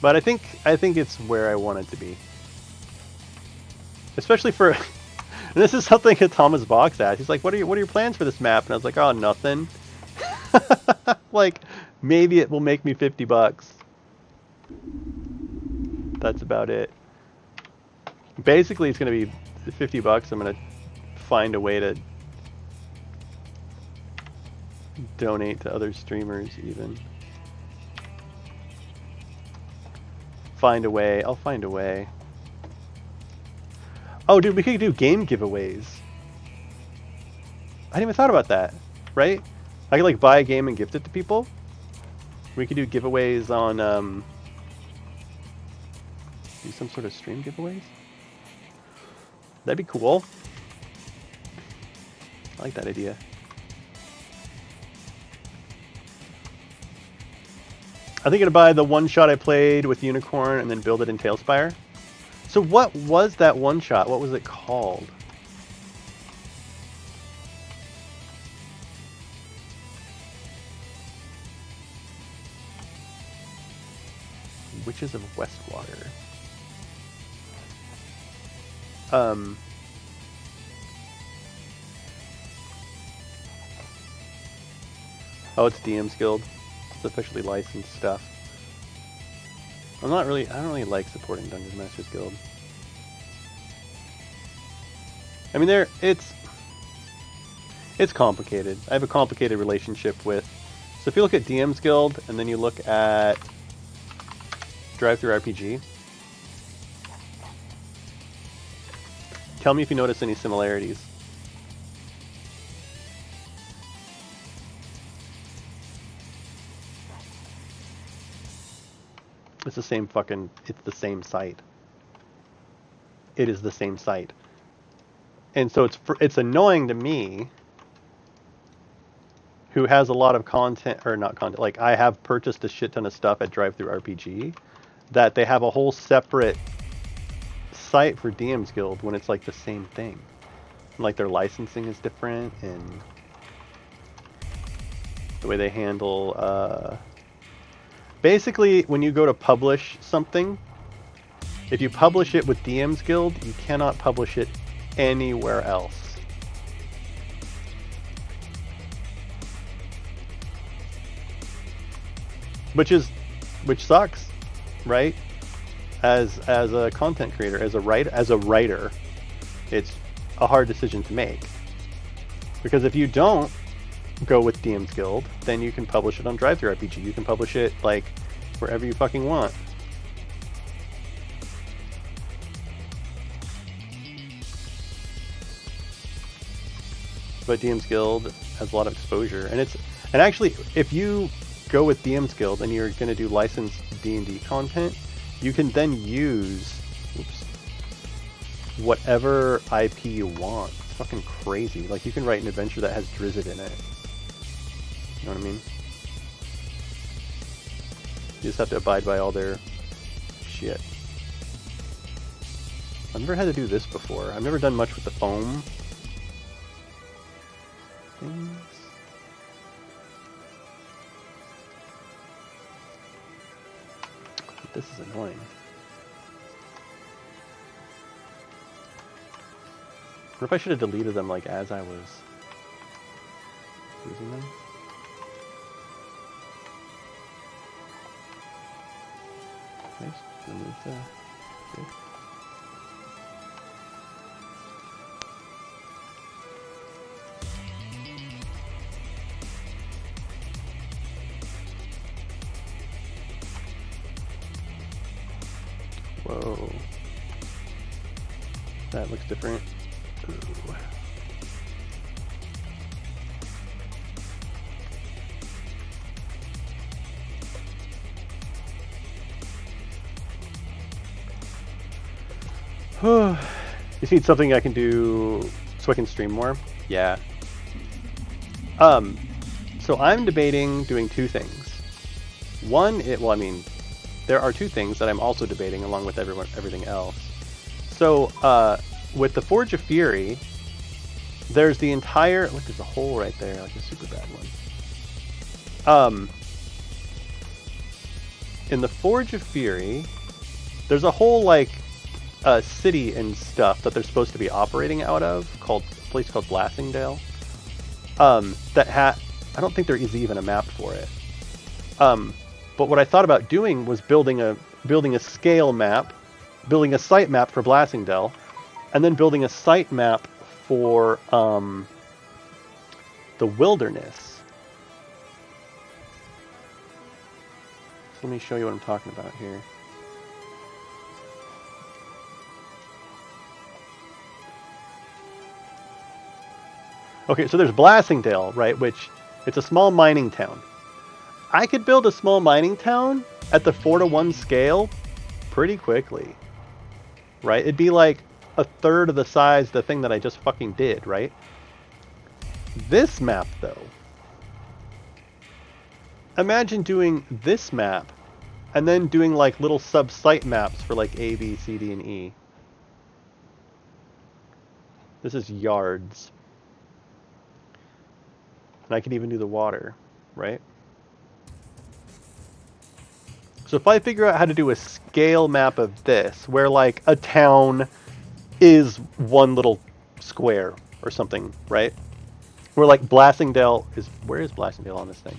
Speaker 1: But I think it's where I want it to be. Especially for, and this is something that Thomas Box asked. He's like, "What are your plans for this map?" And I was like, "Oh, nothing." Like, maybe it will make me $50. That's about it. Basically, it's gonna be $50. I'm gonna find a way to donate to other streamers, even. find a way. I'll find a way. Oh, dude, we could do game giveaways. I hadn't even thought about that, right? I could like buy a game and gift it to people. We could do giveaways on, do some sort of stream giveaways. That'd be cool. I like that idea. I think I'm gonna buy the one shot I played with Unicorn and then build it in TaleSpire. So what was that one shot? What was it called? Witches of Westwater. Oh, it's DM's Guild. It's officially licensed stuff. I don't really like supporting Dungeon Masters Guild. I mean, it's complicated. I have a complicated relationship with. So if you look at DM's Guild and then you look at Drive-Thru RPG, tell me if you notice any similarities. It's the same fucking, it's the same site. It is the same site. And so it's annoying to me, who has a lot of content, or not content, like I have purchased a shit ton of stuff at Drive-Thru RPG, that they have a whole separate site for DM's Guild when it's like the same thing. Like their licensing is different, and the way they handle, basically, when you go to publish something, if you publish it with DM's Guild, you cannot publish it anywhere else. Which sucks, right? As a content creator, as a writer, it's a hard decision to make. Because if you don't go with DM's Guild, then you can publish it on Drive-Thru RPG. You can publish it like wherever you fucking want. But DM's Guild has a lot of exposure, and actually, if you go with DM's Guild and you're going to do licensed D&D content, you can then use whatever IP you want. It's fucking crazy. Like, you can write an adventure that has Drizzt in it. You know what I mean? You just have to abide by all their shit. I've never had to do this before. I've never done much with the foam things. This is annoying. What if I should have deleted them like as I was using them? Nice. Remove the. Good. Whoa. That looks different. Ooh. You need something I can do so I can stream more? Yeah. So I'm debating doing two things. One, there are two things that I'm also debating along with everything else. So, with the Forge of Fury, there's the entire... Look, there's a hole right there, like a super bad one. In the Forge of Fury, there's a whole, like, city and stuff that they're supposed to be operating out of, a place called Blastingdale. I don't think there is even a map for it. But what I thought about doing was building a scale map, building a site map for Blastingdale, and then building a site map for the wilderness. So let me show you what I'm talking about here. Okay, so there's Blastingdale, right, which it's a small mining town. I could build a small mining town at the 4-to-1 scale pretty quickly, right? It'd be like a third of the size of the thing that I just fucking did, right? This map, though. Imagine doing this map and then doing like little sub-site maps for like A, B, C, D, and E. This is yards. And I could even do the water, right? So if I figure out how to do a scale map of this, where like a town is one little square or something, right? Where like Blastingdale is, where is Blastingdale on this thing?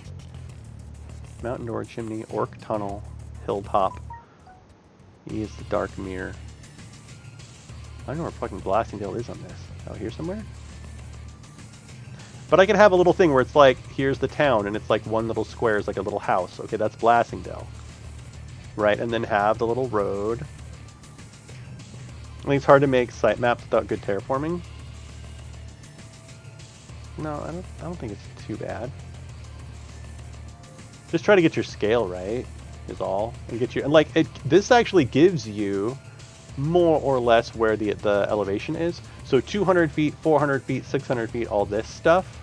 Speaker 1: Mountain Door, Chimney, Orc Tunnel, Hilltop. E is the Dark Mirror. I don't know where fucking Blastingdale is on this. Out here somewhere? But I could have a little thing where it's like, here's the town, and it's like one little square is like a little house. Okay, that's Blastingdale. Right, and then have the little road. I think it's hard to make site maps without good terraforming. No, I don't think it's too bad. Just try to get your scale right, is all. And get your, and like, this actually gives you more or less where the elevation is. So 200 feet, 400 feet, 600 feet, all this stuff.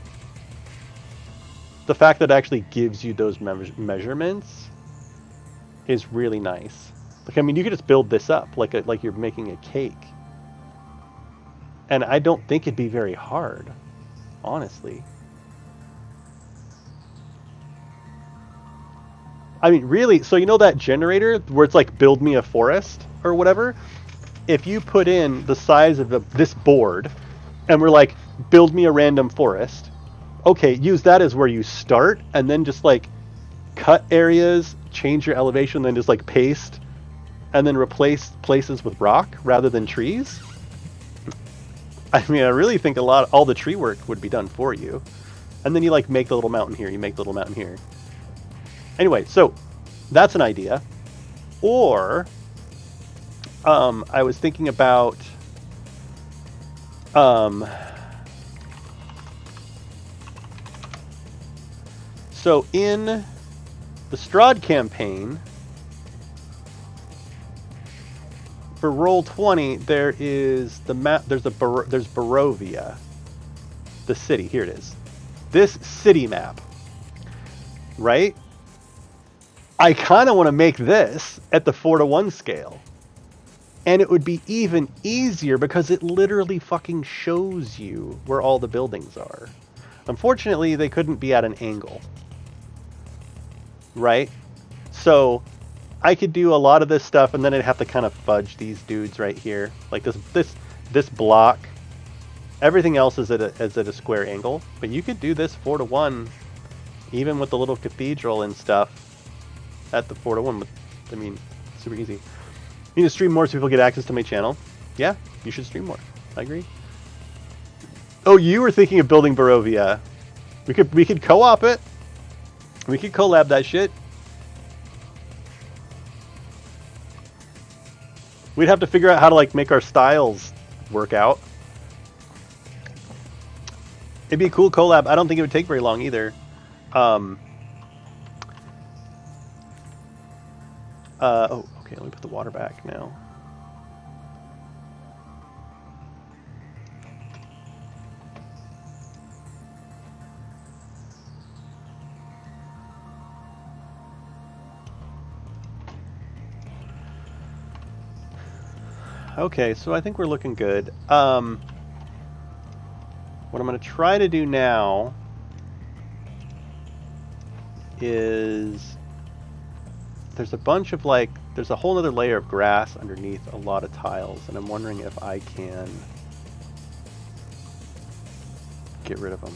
Speaker 1: The fact that it actually gives you those measurements is really nice. Like, I mean, you could just build this up like you're making a cake. And I don't think it'd be very hard, honestly. I mean, really, so you know that generator where it's like build me a forest or whatever? If you put in the size of this board and we're like, build me a random forest, okay, use that as where you start and then just like cut areas, change your elevation, then just like paste and then replace places with rock rather than trees. I mean, I really think all the tree work would be done for you. And then you like make the little mountain here, you make the little mountain here. Anyway, so that's an idea. Or I was thinking about so in the Strahd campaign for Roll20 there is the map, there's Barovia, the city. Here it is. This city map, right? I kind of want to make this at the 4-to-1 scale. And it would be even easier because it literally fucking shows you where all the buildings are. Unfortunately, they couldn't be at an angle. Right? So I could do a lot of this stuff and then I'd have to kind of fudge these dudes right here. Like this block. Everything else is at a square angle. But you could do this 4-to-1 even with the little cathedral and stuff at the 4-to-1. I mean, super easy. You need to stream more so people get access to my channel. Yeah, you should stream more. I agree. Oh, you were thinking of building Barovia. We could co-op it. We could collab that shit. We'd have to figure out how to like make our styles work out. It'd be a cool collab. I don't think it would take very long either. Oh, okay, let me put the water back now. Okay, so I think we're looking good. What I'm going to try to do now is there's a bunch of like, there's a whole other layer of grass underneath a lot of tiles, and I'm wondering if I can get rid of them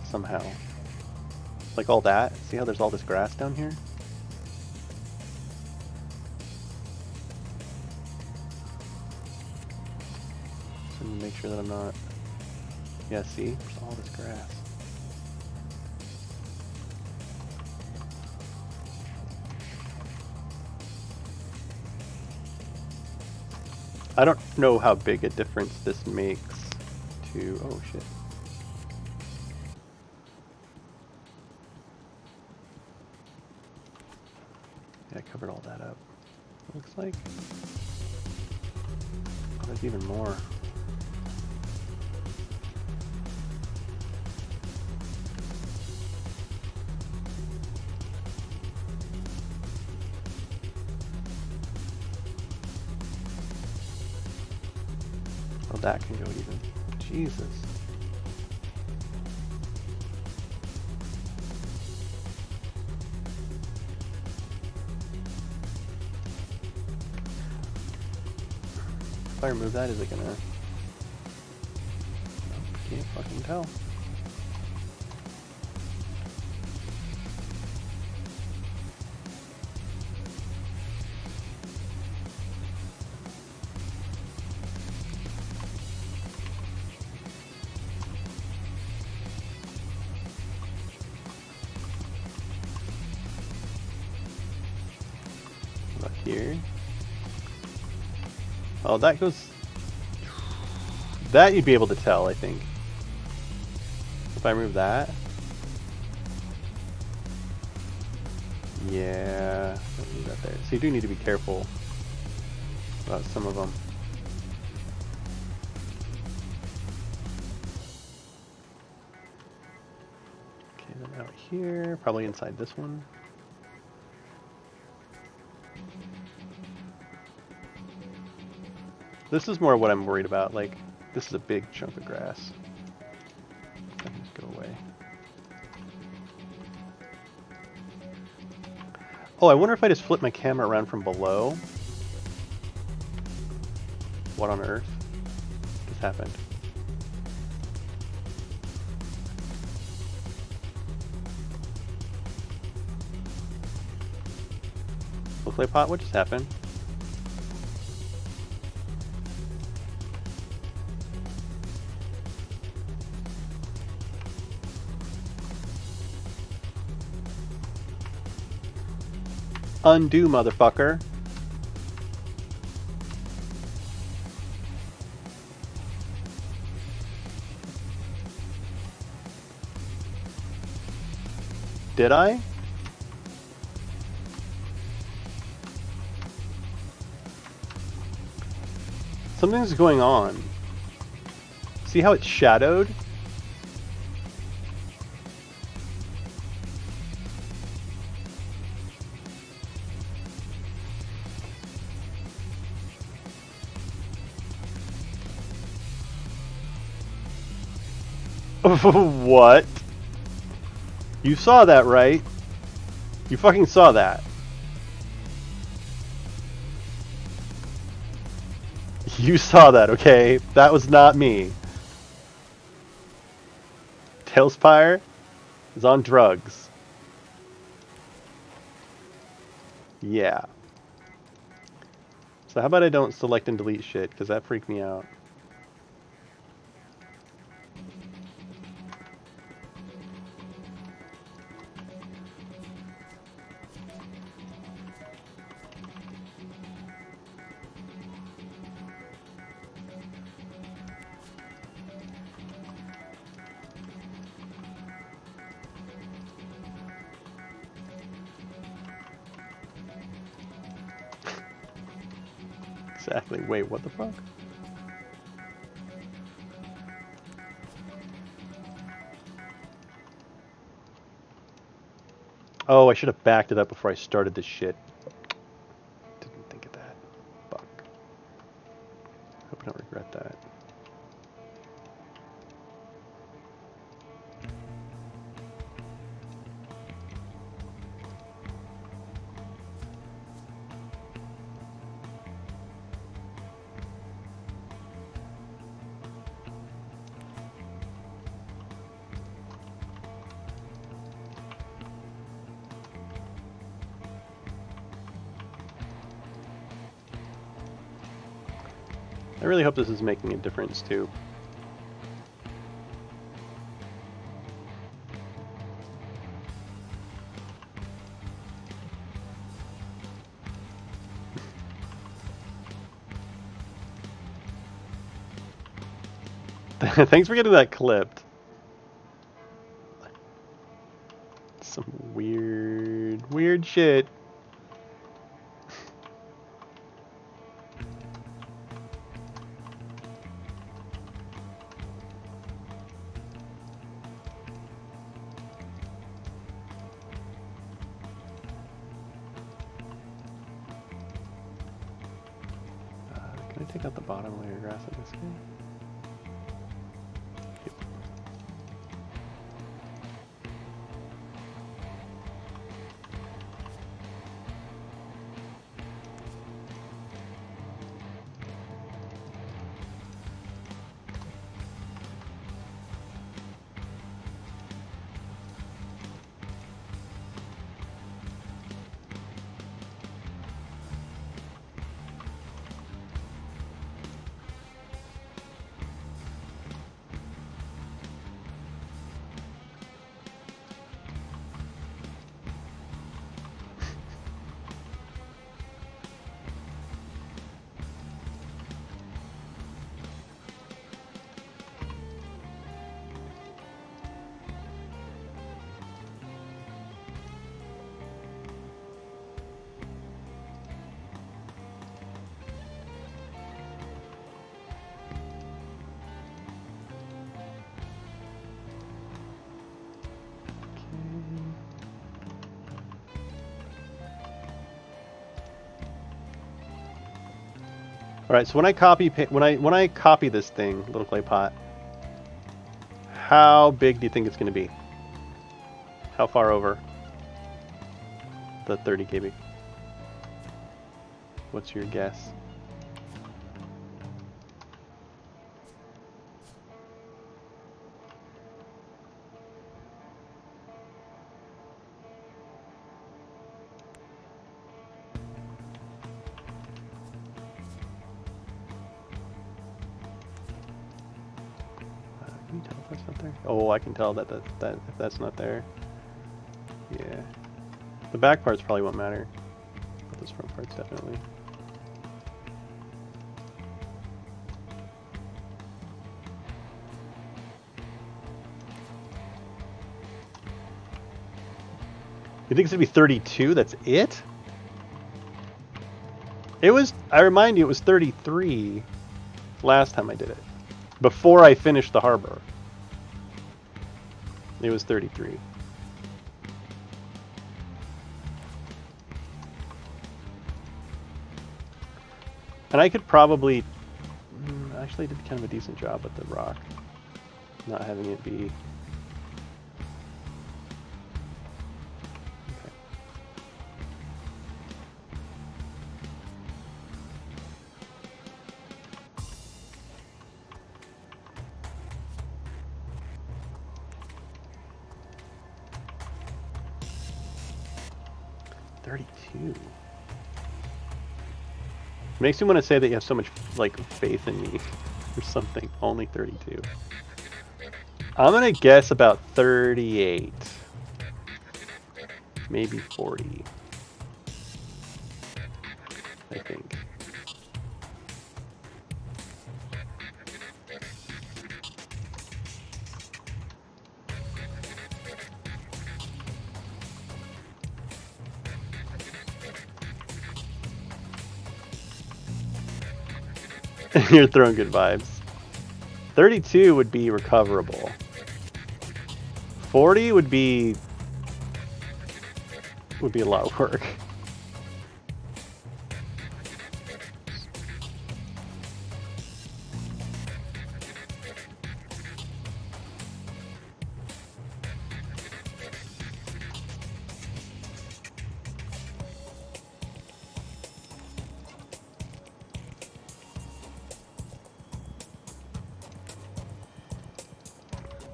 Speaker 1: somehow. Like all that. See how there's all this grass down here? So make sure that I'm not... Yeah, see? There's all this grass. I don't know how big a difference this makes. to... Oh, shit. Yeah, I covered all that up. Looks like... Oh, there's even more. Oh, that can go even. Jesus. If I remove that, is it gonna... Nope, can't fucking tell. About here. Oh, that goes... That you'd be able to tell, I think. If I remove that. Yeah, don't leave that there. So you do need to be careful about some of them. Okay, then out here, probably inside this one. This is more what I'm worried about, like, this is a big chunk of grass. Let me just go away. Oh, I wonder if I just flip my camera around from below. What on earth just happened? Look like pot, what just happened? Undo, motherfucker. Did I? Something's going on. See how it's shadowed? What? You saw that, right? You fucking saw that. You saw that, okay? That was not me. TaleSpire is on drugs. Yeah. So how about I don't select and delete shit, because that freaked me out. Exactly. Wait, what the fuck? Oh, I should have backed it up before I started this shit. Didn't think of that. Fuck. Hope I don't regret that. I really hope this is making a difference too. Thanks for getting that clipped. Some weird shit. Can I take out the bottom layer of grass in this game? Yep. All right, so when I copy this thing, little clay pot, how big do you think it's going to be? How far over the 30 KB? What's your guess? Can you tell if that's not there? Oh, I can tell that if that's not there. Yeah. The back parts probably won't matter, but those front parts definitely. You think it's gonna be 32? That's it? It was, I remind you, it was 33 last time I did it. Before I finished the harbor. It was 33. And I could probably, actually did kind of a decent job with the rock. Not having it be. Okay. Makes me want to say that you have so much like faith in me or something. Only 32. I'm gonna guess about 38. Maybe 40. I think. You're throwing good vibes. 32 would be recoverable. 40 would be a lot of work.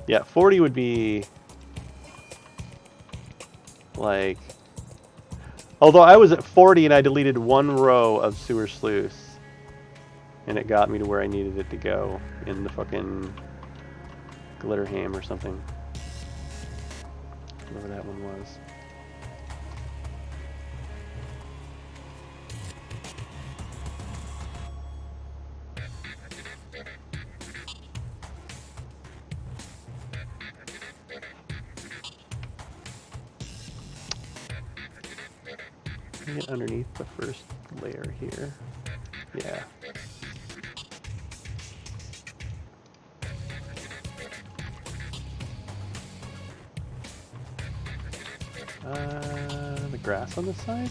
Speaker 1: Yeah, 40 would be like, although I was at 40 and I deleted one row of sewer sluice and it got me to where I needed it to go in the fucking Glitterham or something. Whatever that one was. Get underneath the first layer here. Yeah. The grass on this side?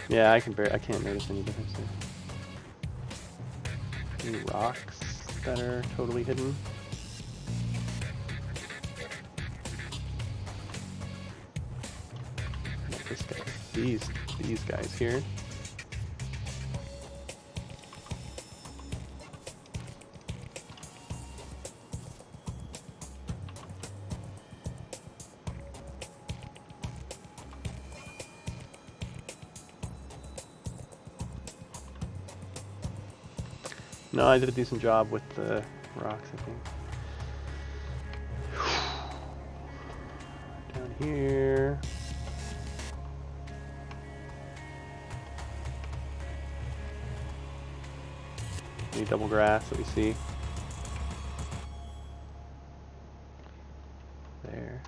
Speaker 1: Yeah, I can't notice any difference there. Any rocks that are totally hidden? Not this guy. These guys here. No, I did a decent job with the rocks, I think. Down here. Any double grass that we see? There.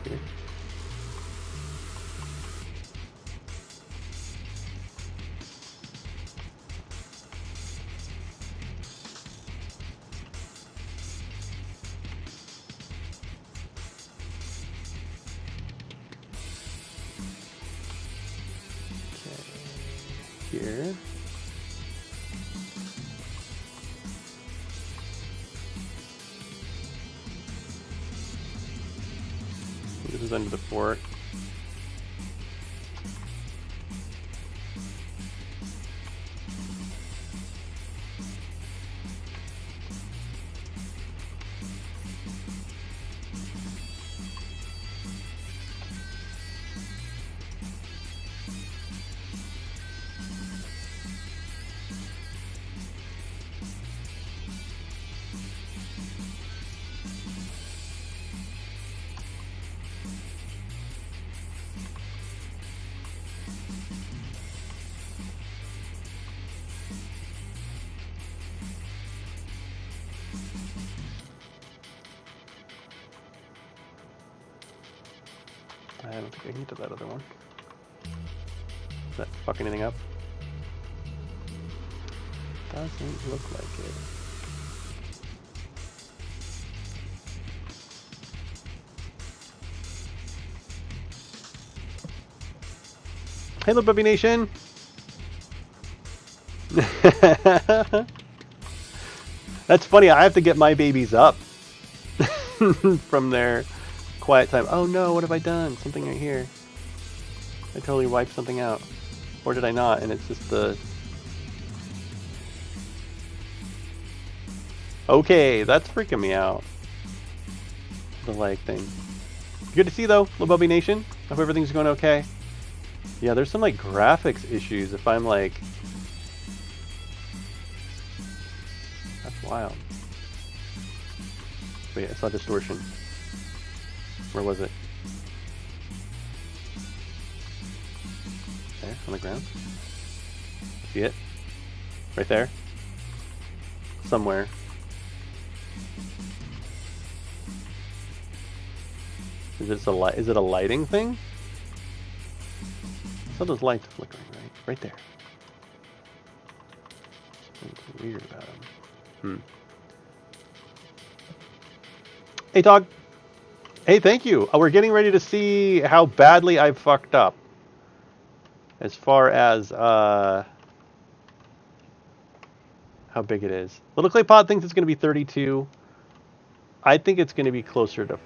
Speaker 1: Here. Here. This is under the fort. I don't think I can get to that other one. Is that fucking anything up? Doesn't look like it. Hey, little Bubby Nation! That's funny, I have to get my babies up from their quiet time. Oh no, what have I done? Something right here. I totally wiped something out. Or did I not? And it's just the... Okay, that's freaking me out. The lag thing. Good to see though, little Bubby Nation. Hope everything's going okay. Yeah, there's some like graphics issues if I'm like... That's wild. Wait, I saw distortion. Where was it? There, on the ground. See it? Right there? Somewhere. Is it a lighting thing? So those lights flickering, right? Right there. Something's weird about them. Hey, dog. Hey, thank you. We're getting ready to see how badly I've fucked up. As far as how big it is. Little Clay Pod thinks it's going to be 32. I think it's going to be closer to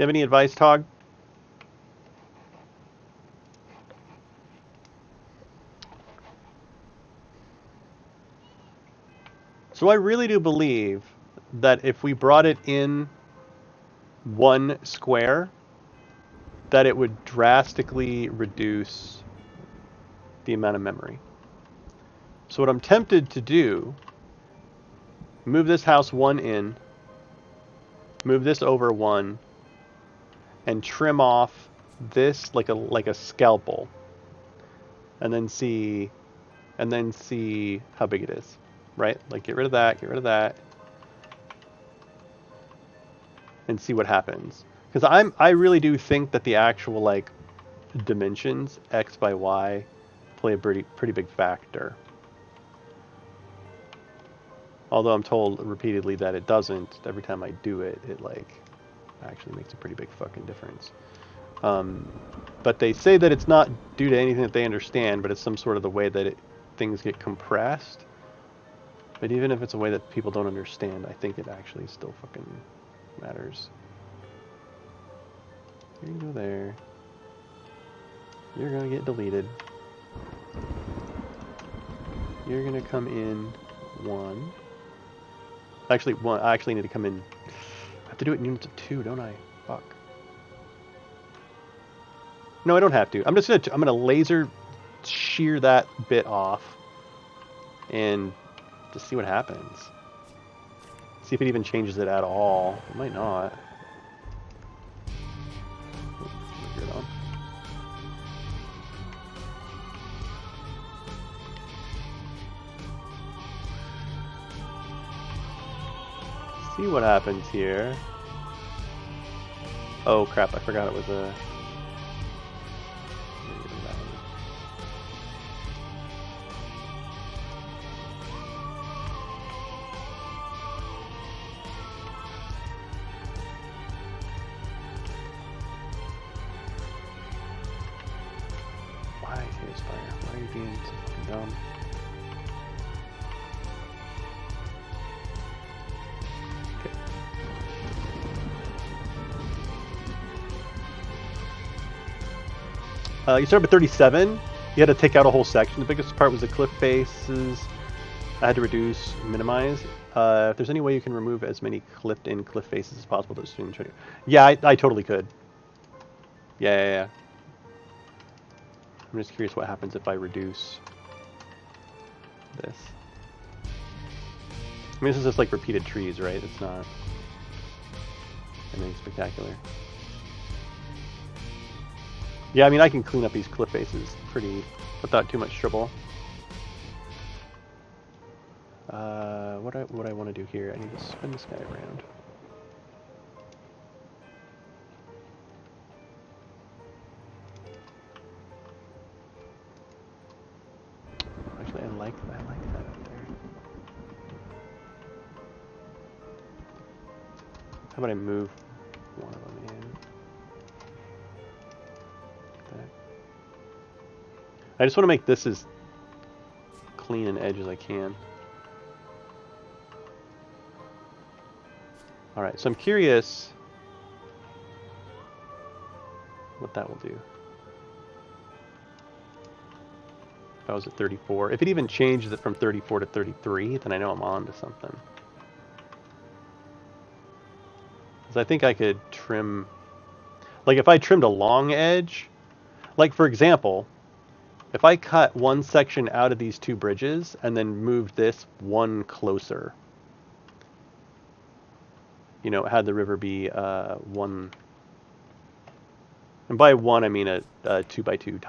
Speaker 1: You have any advice, Tog? So I really do believe that if we brought it in one square, that it would drastically reduce the amount of memory. So what I'm tempted to do, move this house one in, move this over one, and trim off this like a scalpel, and then see how big it is, right? Like get rid of that, and see what happens. Because I really do think that the actual like dimensions x by y play a pretty big factor. Although I'm told repeatedly that it doesn't. Every time I do it, it like actually makes a pretty big fucking difference. But they say that it's not due to anything that they understand, but it's some sort of the way that things get compressed. But even if it's a way that people don't understand, I think it actually still fucking matters. You can go there. You're gonna get deleted. You're gonna come in one. Actually, one. I actually need to come in. I have to do it in units of 2, don't I? Fuck. No, I don't have to. I'm gonna laser shear that bit off and just see what happens. See if it even changes it at all. It might not. Figure it out. See what happens here. Oh crap, I forgot it was a... Why, TaleSpire? Why are you being so fucking dumb? You start with 37. You had to take out a whole section. The biggest part was the cliff faces. I had to reduce, minimize. If there's any way you can remove as many clipped-in cliff faces as possible, to assume. Yeah, I totally could. Yeah. I'm just curious what happens if I reduce this. I mean, this is just like repeated trees, right? It's not anything spectacular. Yeah, I mean, I can clean up these cliff faces without too much trouble. What I want to do here, I need to spin this guy around. Actually, I like that up there. How about I move one of them in? I just want to make this as clean an edge as I can. Alright, so I'm curious what that will do. If I was at 34. If it even changes it from 34 to 33, then I know I'm on to something. Because I think I could trim... Like, if I trimmed a long edge... Like, for example... If I cut one section out of these two bridges and then moved this one closer, you know, had the river be one, and by one I mean a 2x2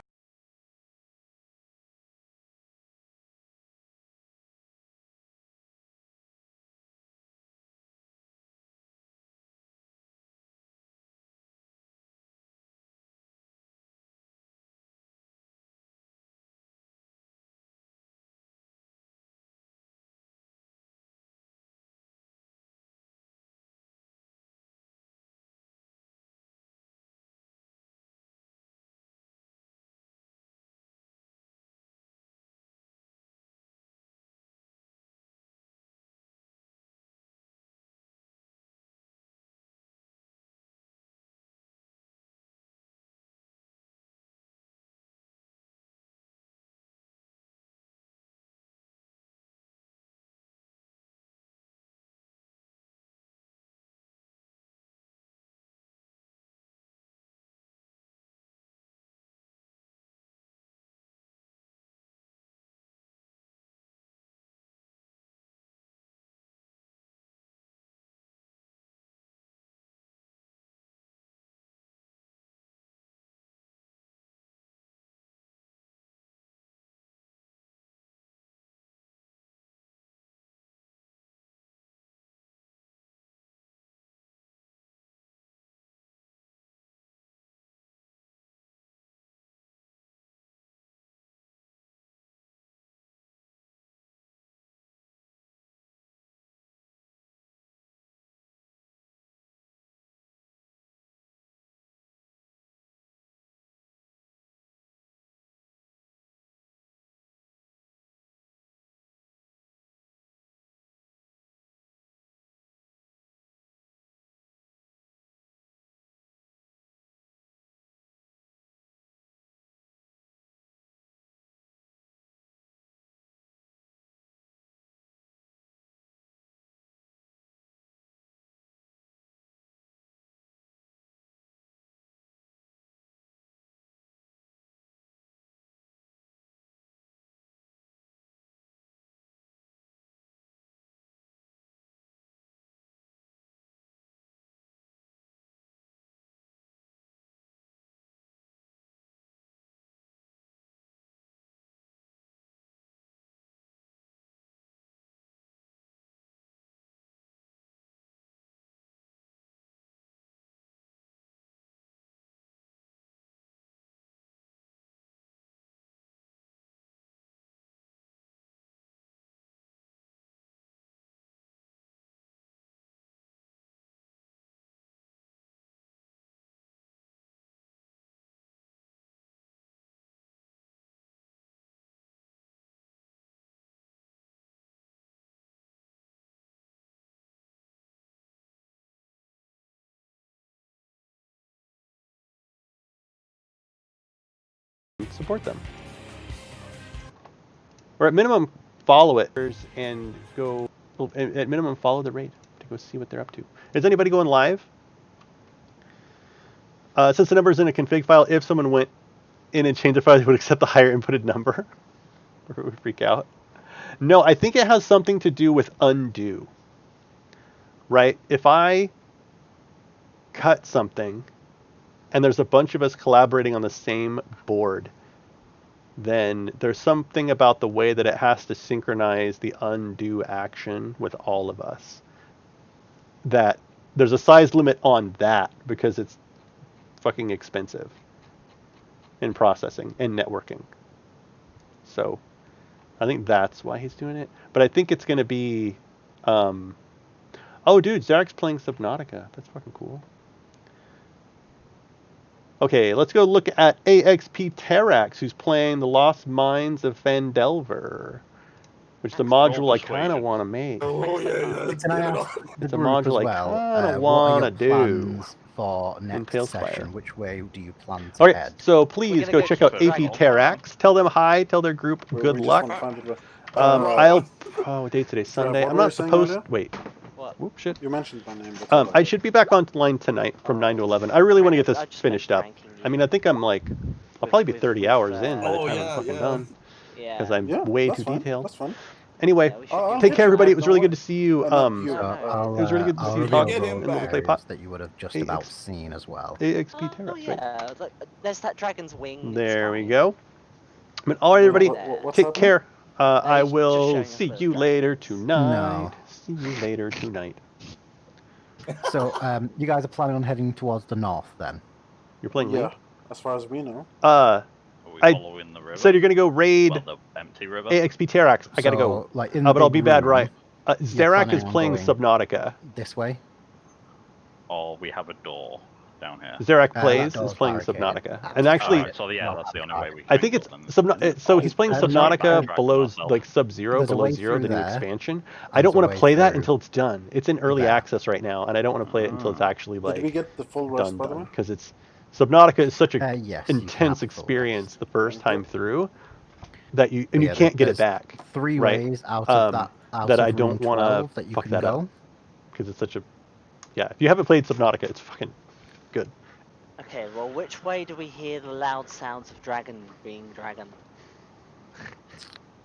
Speaker 1: support them. Or at minimum, follow it and go. At minimum, follow the raid to go see what they're up to. Is anybody going live? Since the number is in a config file, if someone went in and changed the file, they would accept the higher inputted number, or it would freak out. No, I think it has something to do with undo. Right? If I cut something, and there's a bunch of us collaborating on the same board, then there's something about the way that it has to synchronize the undo action with all of us. That there's a size limit on that because it's fucking expensive in processing and networking. So I think that's why he's doing it. But I think it's going to be... oh, dude, Zarek's playing Subnautica. That's fucking cool. Okay, let's go look at AXP Terax, who's playing The Lost Mines of Phandelver, which is a module I kind of want to make.
Speaker 2: Oh, yeah.
Speaker 3: Can I ask
Speaker 1: It's a module I kind of want to do.
Speaker 3: For next
Speaker 1: TaleSpire.
Speaker 3: session, which way do you plan to
Speaker 1: Okay,
Speaker 3: head?
Speaker 1: so please go check out AP Terax. Tell them hi. Tell their group good luck. What day today? Sunday. I'm not supposed. Wait.
Speaker 4: What?
Speaker 1: Whoop, shit.
Speaker 2: You mentioned my name. But
Speaker 1: I should be back online tonight from 9 to 11. I really want to get this finished up. I mean, I think I'm like, I'll probably be 30 hours in by the time I'm fucking done.
Speaker 4: Yeah.
Speaker 1: Because I'm way too detailed.
Speaker 2: That's fun.
Speaker 1: Anyway, take care, everybody. It was really good to see you. It
Speaker 3: It
Speaker 1: was really good to see you talk and play pot.
Speaker 3: That you would have just about seen as well.
Speaker 1: AXP Terax, right?
Speaker 4: Yeah, there's that dragon's wing.
Speaker 1: There we go. All right, everybody, take care. I
Speaker 4: just
Speaker 1: will
Speaker 4: showing
Speaker 1: see
Speaker 4: us
Speaker 1: you
Speaker 4: the-
Speaker 1: later tonight.
Speaker 3: No.
Speaker 1: See you later tonight.
Speaker 3: So, you guys are planning on heading towards the north then?
Speaker 1: You're playing
Speaker 2: Yeah,
Speaker 1: Link?
Speaker 2: as far as we know.
Speaker 5: Are we
Speaker 1: I
Speaker 5: following the river?
Speaker 1: said you're going to go raid
Speaker 5: Well, the empty river?
Speaker 1: AXP Terax. I got to go.
Speaker 3: Like in
Speaker 1: But I'll be bad,
Speaker 3: room,
Speaker 1: right? Zarak
Speaker 3: planning
Speaker 1: is
Speaker 3: on
Speaker 1: playing
Speaker 3: going-
Speaker 1: Subnautica.
Speaker 3: This way?
Speaker 5: Or we have a door down here?
Speaker 1: Zarak
Speaker 3: that
Speaker 1: plays
Speaker 3: door's
Speaker 1: is playing
Speaker 3: barricaded.
Speaker 1: Subnautica. And actually,
Speaker 5: Alright, so yeah, that's the only way we can
Speaker 1: I think it's so he's playing
Speaker 3: There's a
Speaker 1: Subnautica
Speaker 5: way-
Speaker 1: below
Speaker 5: myself.
Speaker 1: like Sub-Zero,
Speaker 3: There's a
Speaker 1: below
Speaker 3: way
Speaker 1: Zero, the
Speaker 3: through
Speaker 1: new
Speaker 3: there.
Speaker 1: expansion. I
Speaker 3: There's
Speaker 1: don't
Speaker 3: a
Speaker 1: want to
Speaker 3: way
Speaker 1: play that
Speaker 3: through
Speaker 1: until it's done. It's in early
Speaker 3: there.
Speaker 1: access right now, and I don't want to play it until it's actually
Speaker 2: Did we
Speaker 1: like
Speaker 2: get the full rest, by the way?
Speaker 1: because it's Subnautica is such a
Speaker 3: Yes, you can have
Speaker 1: intense
Speaker 3: the full
Speaker 1: experience
Speaker 3: rest.
Speaker 1: the first time through that you
Speaker 3: Yeah,
Speaker 1: can't get it
Speaker 3: there's
Speaker 1: back
Speaker 3: 3
Speaker 1: right?
Speaker 3: ways out of that
Speaker 1: that
Speaker 3: of
Speaker 1: I don't
Speaker 3: room
Speaker 1: want
Speaker 3: 12
Speaker 1: to
Speaker 3: that you
Speaker 1: fuck
Speaker 3: can
Speaker 1: that
Speaker 3: go.
Speaker 1: up because it's such a If you haven't played Subnautica, it's fucking good.
Speaker 4: Okay, well, which way do we hear the loud sounds of dragon being dragon?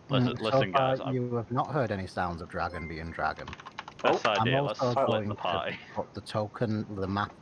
Speaker 5: Listen,
Speaker 3: So
Speaker 5: guys.
Speaker 3: far, you have not heard any sounds of dragon being dragon.
Speaker 5: Best
Speaker 3: I'm
Speaker 5: idea. Let's
Speaker 3: also
Speaker 5: split
Speaker 3: going
Speaker 5: the
Speaker 3: to
Speaker 5: party.
Speaker 3: put the token, the map